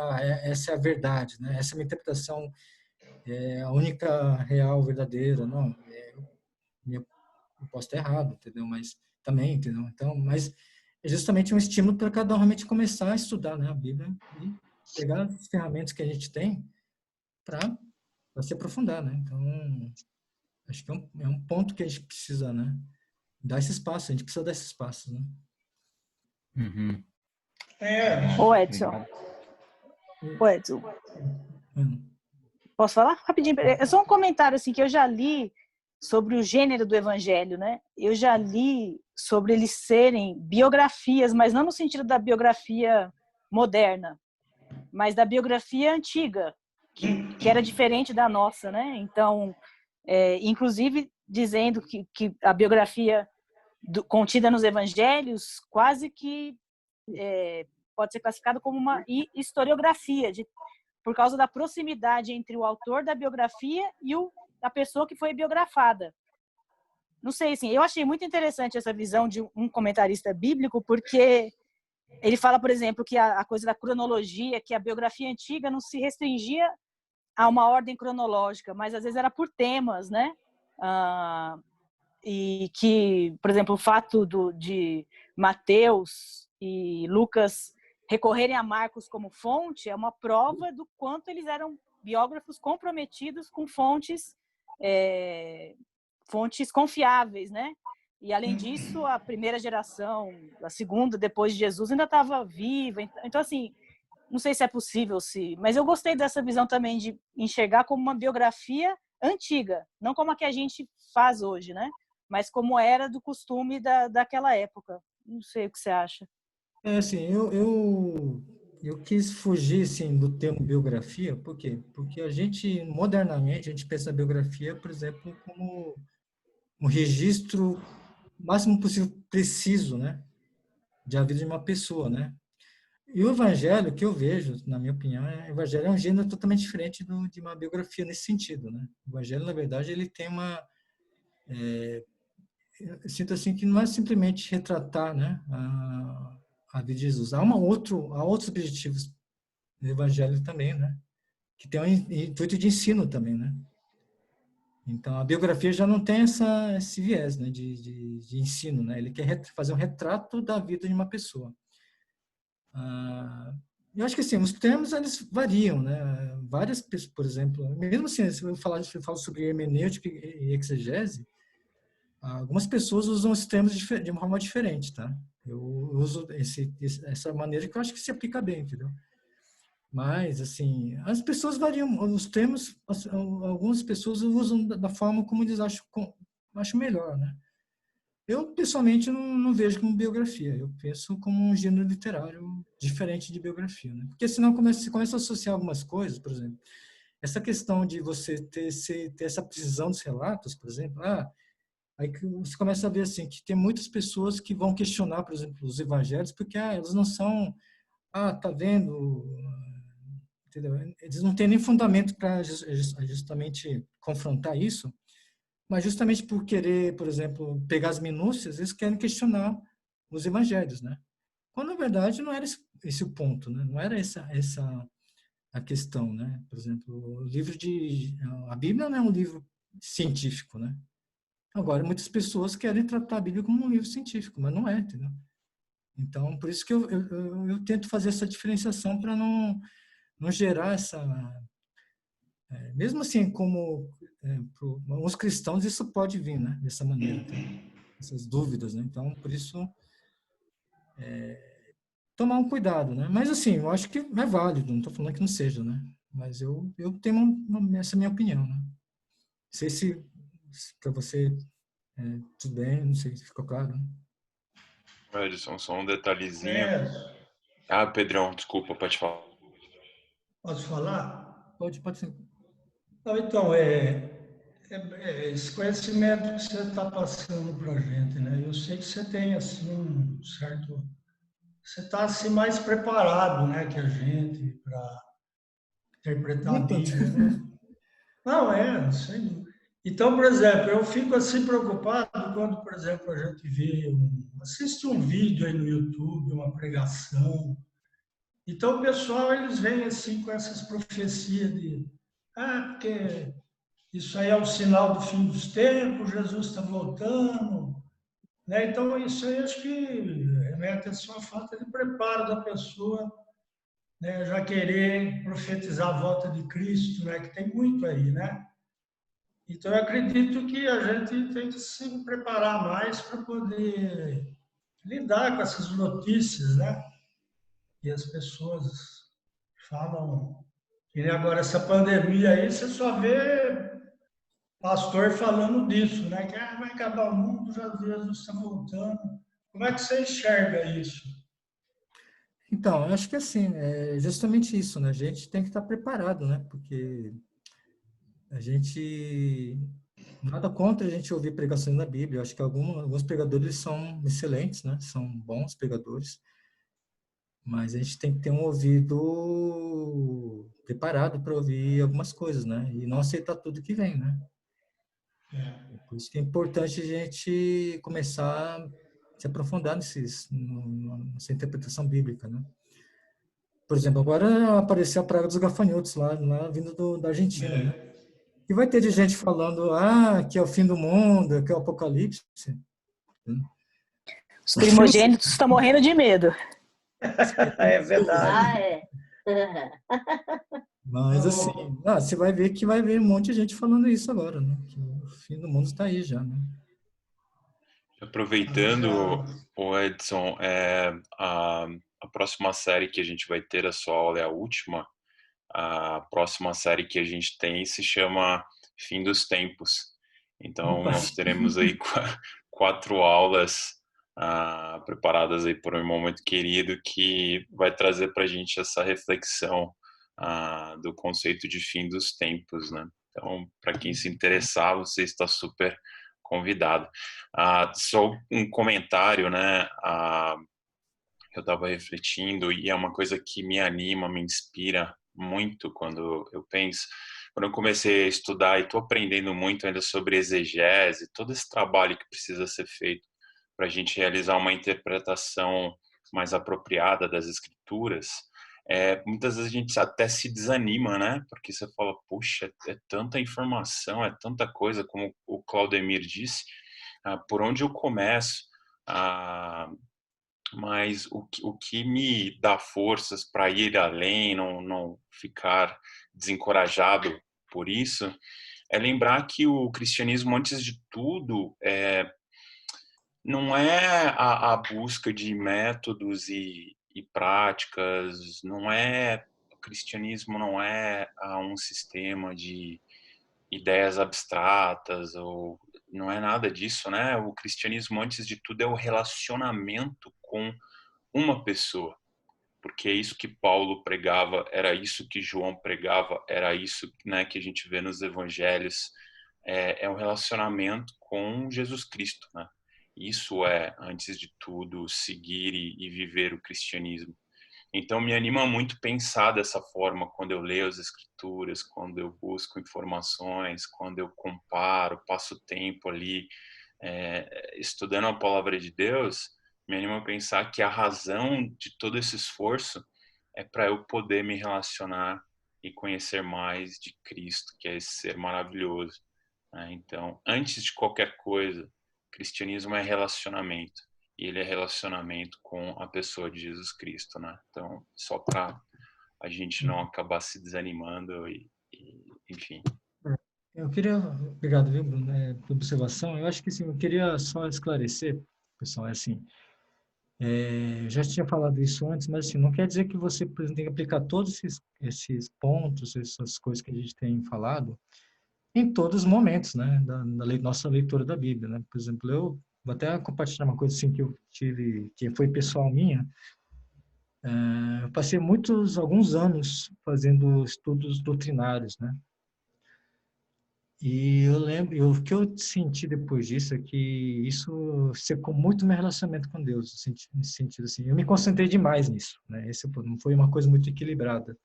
essa é a verdade, né? Essa é a minha interpretação, é a única real, verdadeira, não. Eu posso estar errado, entendeu? Mas também, entendeu? Então, mas é justamente um estímulo para cada um realmente começar a estudar, né, a Bíblia e pegar as ferramentas que a gente tem para se aprofundar, né? Então, acho que é um ponto que a gente precisa, né? Dar esse espaço, a gente precisa dar esse espaço, né? Uhum. Ô Edson, Obrigado. ô Edson, Hum. posso falar rapidinho? É só um comentário assim que eu já li sobre o gênero do evangelho, né? Eu já li sobre eles serem biografias, mas não no sentido da biografia moderna, mas da biografia antiga, que era diferente da nossa, né? Então, inclusive dizendo que a biografia contida nos evangelhos quase que pode ser classificado como uma historiografia, por causa da proximidade entre o autor da biografia e a pessoa que foi biografada. Não sei, assim, eu achei muito interessante essa visão de um comentarista bíblico, porque ele fala, por exemplo, que a coisa da cronologia, que a biografia antiga não se restringia a uma ordem cronológica, mas às vezes era por temas, né? E que, por exemplo, o fato de Mateus e Lucas recorrerem a Marcos como fonte é uma prova do quanto eles eram biógrafos comprometidos com fontes confiáveis, né? E além disso, a primeira geração, a segunda depois de Jesus ainda estava viva. Então, assim, não sei se é possível, mas eu gostei dessa visão também de enxergar como uma biografia antiga, não como a que a gente faz hoje, né? Mas como era do costume daquela época. Não sei o que você acha. Assim, eu quis fugir, assim, do termo biografia, por quê? Porque a gente, modernamente, a gente pensa na biografia, por exemplo, como um registro máximo possível preciso, né, da vida de uma pessoa, né? E o evangelho que eu vejo, na minha opinião, o evangelho é um gênero totalmente diferente de uma biografia nesse sentido, né? O evangelho, na verdade, ele tem eu sinto assim que não é simplesmente retratar, né, a vida de Jesus. Há outros objetivos no evangelho também, né? Que tem um intuito de ensino também, né? Então, a biografia já não tem esse viés, né, de ensino, né? Ele quer fazer um retrato da vida de uma pessoa. Eu acho que assim, os termos eles variam, né? Várias pessoas, por exemplo, mesmo assim, se eu falo sobre hermenêutica e exegese, algumas pessoas usam os termos de uma forma diferente, tá? Eu uso essa maneira que eu acho que se aplica bem, entendeu? Mas, assim, as pessoas variam, os termos, algumas pessoas usam da forma como eles acham melhor, né? Eu, pessoalmente, não vejo como biografia, eu penso como um gênero literário diferente de biografia, né? Porque senão você começa a associar algumas coisas, por exemplo. essa questão de você ter essa precisão dos relatos, por exemplo, aí que você começa a ver assim que tem muitas pessoas que vão questionar, por exemplo, os evangelhos, porque eles não são, tá vendo, entendeu? Eles não têm nem fundamento para justamente confrontar isso, mas justamente por querer, por exemplo, pegar as minúcias, eles querem questionar os evangelhos, né? Quando na verdade não era esse o ponto, né? Não era essa a questão, né? Por exemplo, o livro a Bíblia não é um livro científico, né? Agora, muitas pessoas querem tratar a Bíblia como um livro científico, mas não é, entendeu? Então, por isso que eu tento fazer essa diferenciação para não gerar essa... mesmo assim, como para os cristãos, isso pode vir, né? Dessa maneira, tá? Essas dúvidas, né? Então, por isso, tomar um cuidado, né? Mas, assim, eu acho que é válido, não estou falando que não seja, né? Mas eu tenho essa minha opinião, né? Não sei se para você tudo bem, não sei se ficou claro, né? Edson, só um detalhezinho. É, Pedrão, desculpa, pode falar. posso falar? Pode ser. Não, então, esse conhecimento que você está passando para a gente, né? Eu sei que você tem, assim, um certo... Você está, assim, mais preparado, né, que a gente para interpretar a Nem tanto. Bíblia, né? Não, sem dúvida. Então, por exemplo, eu fico, assim, preocupado quando, por exemplo, a gente assiste um vídeo aí no YouTube, uma pregação. Então, o pessoal, eles vêm, assim, com essas profecias porque isso aí é o sinal do fim dos tempos, Jesus está voltando, né? Então, isso aí acho que remete a uma falta de preparo da pessoa, né? Já querer profetizar a volta de Cristo, né? Que tem muito aí, né? Então, eu acredito que a gente tem que se preparar mais para poder lidar com essas notícias, né? E as pessoas falam. E agora, essa pandemia aí, você só vê pastor falando disso, né? Que vai acabar o mundo, já Jesus está voltando. Como é que você enxerga isso? Então, eu acho que assim, é justamente isso, né? A gente tem que estar preparado, né? Porque a gente nada contra a gente ouvir pregações na Bíblia. Eu acho que alguns pregadores são excelentes, né? São bons pregadores, mas a gente tem que ter um ouvido preparado para ouvir algumas coisas, né? E não aceitar tudo que vem, né? Por isso que é importante a gente começar a se aprofundar nessa interpretação bíblica, né? Por exemplo, agora apareceu a praga dos gafanhotos lá vindo da Argentina, né? E vai ter de gente falando, que é o fim do mundo, que é o apocalipse. Os primogênitos estão morrendo de medo. É verdade. É. Mas assim, você vai ver que vai ver um monte de gente falando isso agora, né? Que o fim do mundo está aí já, né? Aproveitando, o Edson, a próxima série que a gente vai ter, a sua aula é a última. A próxima série que a gente tem se chama Fim dos Tempos. Então, nós teremos aí 4 aulas preparadas aí por um irmão muito querido que vai trazer para a gente essa reflexão do conceito de fim dos tempos, né? Então, para quem se interessar, você está super convidado. Só um comentário, né? Eu estava refletindo e é uma coisa que me anima, me inspira muito quando eu penso. Quando eu comecei a estudar e estou aprendendo muito ainda sobre exegese, todo esse trabalho que precisa ser feito para a gente realizar uma interpretação mais apropriada das escrituras, muitas vezes a gente até se desanima, né? Porque você fala, puxa, é tanta informação, é tanta coisa, como o Claudemir disse, por onde eu começo? Mas o que me dá forças para ir além, não ficar desencorajado por isso, é lembrar que o cristianismo, antes de tudo, não é a busca de métodos e práticas, o cristianismo não é um sistema de ideias abstratas, ou não é nada disso, né? O cristianismo, antes de tudo, é o relacionamento com uma pessoa. porque é isso que Paulo pregava, era isso que João pregava, era isso, né, que a gente vê nos evangelhos, é um relacionamento com Jesus Cristo, né? Isso é, antes de tudo, seguir e viver o cristianismo. Então, me anima muito pensar dessa forma quando eu leio as escrituras, quando eu busco informações, quando eu comparo, passo tempo ali estudando a palavra de Deus, me anima a pensar que a razão de todo esse esforço é para eu poder me relacionar e conhecer mais de Cristo, que é esse ser maravilhoso, né? Então, antes de qualquer coisa, cristianismo é relacionamento. E ele é relacionamento com a pessoa de Jesus Cristo, né? Então, só para a gente não acabar se desanimando enfim. Eu queria, obrigado, viu, Bruno, pela observação. Eu acho que assim, eu queria só esclarecer, pessoal, é assim, eu já tinha falado isso antes, mas assim, não quer dizer que você, por exemplo, tem que aplicar todos esses pontos, essas coisas que a gente tem falado, em todos os momentos, né, da nossa leitura da Bíblia, né? Por exemplo, eu vou até compartilhar uma coisa assim que eu tive, que foi pessoal minha. Eu passei alguns anos fazendo estudos doutrinários, né? E eu lembro, o que eu senti depois disso é que isso secou muito meu relacionamento com Deus, nesse sentido assim. Eu me concentrei demais nisso, né? Não foi uma coisa muito equilibrada.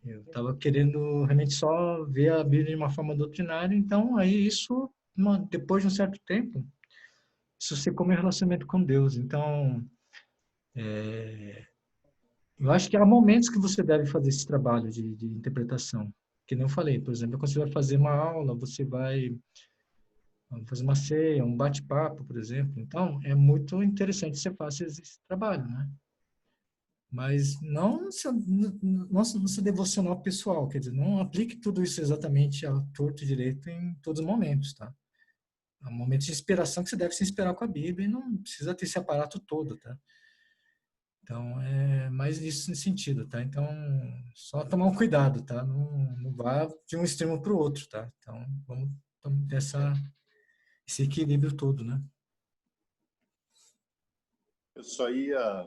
Eu estava querendo realmente só ver a Bíblia de uma forma doutrinária, então aí depois de um certo tempo, isso secou meu relacionamento com Deus. Então, eu acho que há momentos que você deve fazer esse trabalho de interpretação. Que nem eu falei, por exemplo, quando você vai fazer uma aula, você vai fazer uma ceia, um bate-papo, por exemplo. Então, é muito interessante que você faça esse trabalho, né? Mas não no seu devocional pessoal, quer dizer, não aplique tudo isso exatamente ao torto e direito em todos os momentos, tá? Há momentos de inspiração que você deve se inspirar com a Bíblia e não precisa ter esse aparato todo, tá? Então, é mais isso nesse sentido, tá? Então, só tomar um cuidado, tá? Não vá de um extremo para o outro, tá? Então, vamos ter esse equilíbrio todo, né? Eu só ia,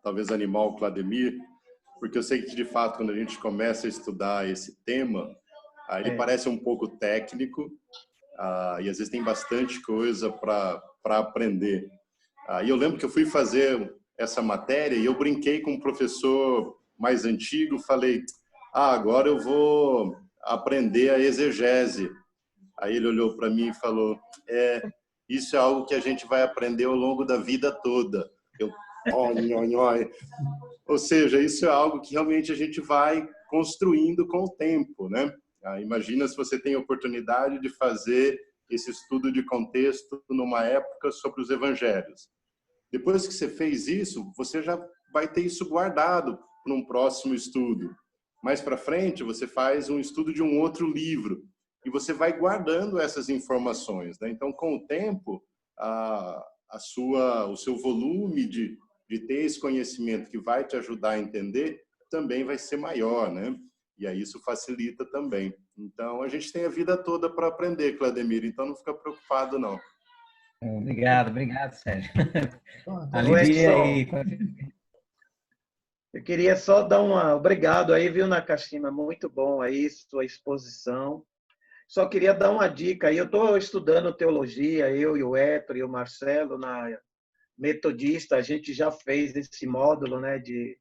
talvez, animar o Clademir, porque eu sei que, de fato, quando a gente começa a estudar esse tema, ele parece um pouco técnico, e às vezes tem bastante coisa para aprender. E eu lembro que eu fui fazer essa matéria e eu brinquei com um professor mais antigo, falei, agora eu vou aprender a exegese. Aí ele olhou para mim e falou, isso é algo que a gente vai aprender ao longo da vida toda. Ou seja, isso é algo que realmente a gente vai construindo com o tempo, né? Imagina se você tem a oportunidade de fazer esse estudo de contexto numa época sobre os evangelhos. Depois que você fez isso, você já vai ter isso guardado para um próximo estudo. Mais para frente, você faz um estudo de um outro livro e você vai guardando essas informações, né? Então, com o tempo, o seu volume de ter esse conhecimento que vai te ajudar a entender também vai ser maior, né? E aí isso facilita também. Então, a gente tem a vida toda para aprender, Clademir, então não fica preocupado, não. Obrigado, Sérgio. Alivia aí. Eu queria só dar obrigado aí, viu, Nakashima? Muito bom aí sua exposição. Só queria dar uma dica aí. Eu estou estudando teologia, eu e o Héctor e o Marcelo, na Metodista. A gente já fez esse módulo, né, de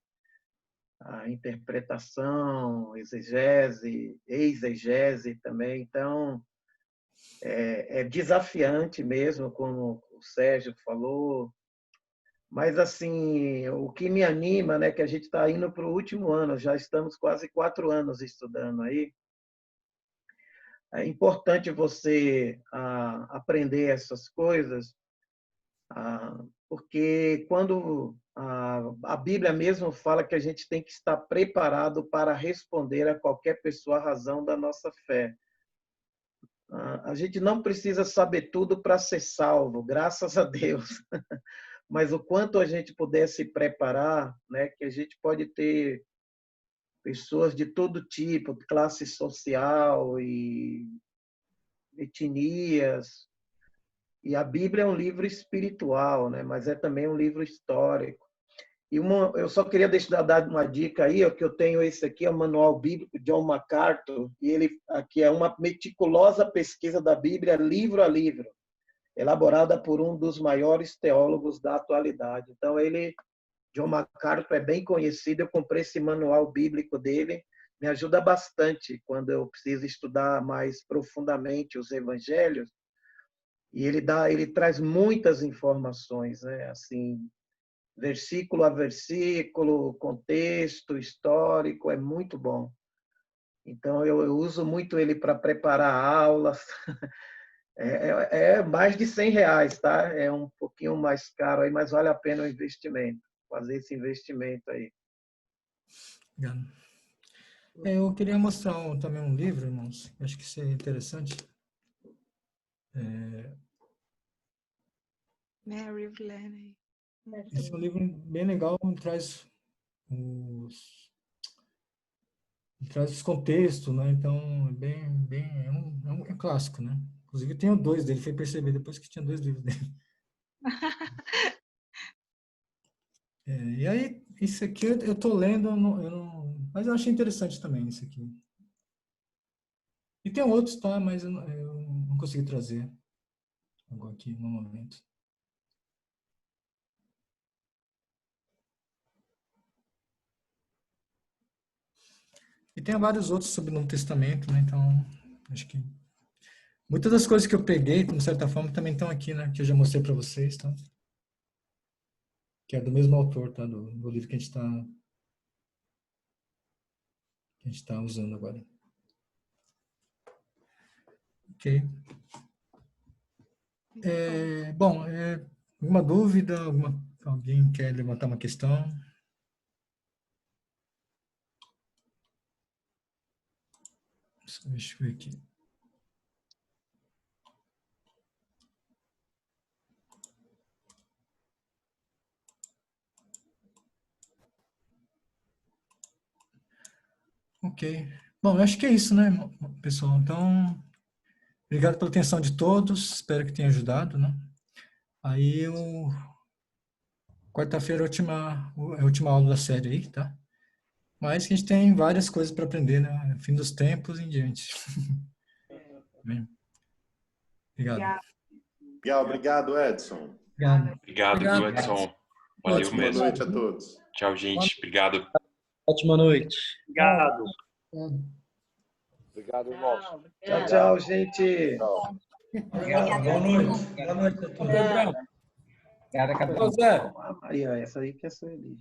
interpretação, exegese também. Então, é desafiante mesmo, como o Sérgio falou. Mas, assim, o que me anima, né, que a gente está indo para o último ano, já estamos quase 4 anos estudando aí. É importante você aprender essas coisas, porque quando a Bíblia mesmo fala que a gente tem que estar preparado para responder a qualquer pessoa a razão da nossa fé. A gente não precisa saber tudo para ser salvo, graças a Deus. Mas o quanto a gente puder se preparar, né, que a gente pode ter pessoas de todo tipo, classe social e etnias. E a Bíblia é um livro espiritual, né, mas é também um livro histórico. E eu só queria dar uma dica aí, ó, que eu tenho esse aqui, é o Manual Bíblico, John MacArthur, e ele aqui é uma meticulosa pesquisa da Bíblia, livro a livro, elaborada por um dos maiores teólogos da atualidade. Então, John MacArthur é bem conhecido, eu comprei esse manual bíblico dele, me ajuda bastante quando eu preciso estudar mais profundamente os evangelhos, e ele traz muitas informações, né? Assim, versículo a versículo, contexto histórico, é muito bom. Então, eu uso muito ele para preparar aulas. É mais de R$ 100, tá? É um pouquinho mais caro aí, mas vale a pena o investimento, fazer esse investimento aí. Obrigado. Eu queria mostrar também um livro, irmãos. Acho que isso é interessante. Mary Glenn. Esse é um livro bem legal, traz os contextos, né? Então, é um clássico, né? Inclusive, tenho 2 dele, fui perceber depois que tinha 2 livros dele. E aí, isso aqui eu tô lendo, mas eu achei interessante também isso aqui. E tem outros, tá? Mas eu não consegui trazer agora aqui no momento. E tem vários outros sobre o Novo Testamento, né? Então, acho que muitas das coisas que eu peguei, de certa forma, também estão aqui, né? Que eu já mostrei para vocês, tá? Que é do mesmo autor, tá? Do livro que a gente tá usando agora. Ok. Bom, alguma dúvida? Alguém quer levantar uma questão? Deixa eu ver aqui. Ok. Bom, eu acho que é isso, né, pessoal? Então, obrigado pela atenção de todos. Espero que tenha ajudado, né? Aí, quarta-feira é a última aula da série aí, tá? Mas que a gente tem várias coisas para aprender, né? Fim dos tempos em diante. Bem, obrigado. Obrigado, Edson. Obrigado. Obrigado, Edson. Valeu Ótima mesmo. noite a todos. Tchau, gente. Obrigado. Ótima noite. Obrigado. Obrigado, irmãos. Tchau, tchau, gente. Obrigado. Boa noite. Boa noite a todos. Obrigado, José. Aí, ó, essa aí que é a Sueli.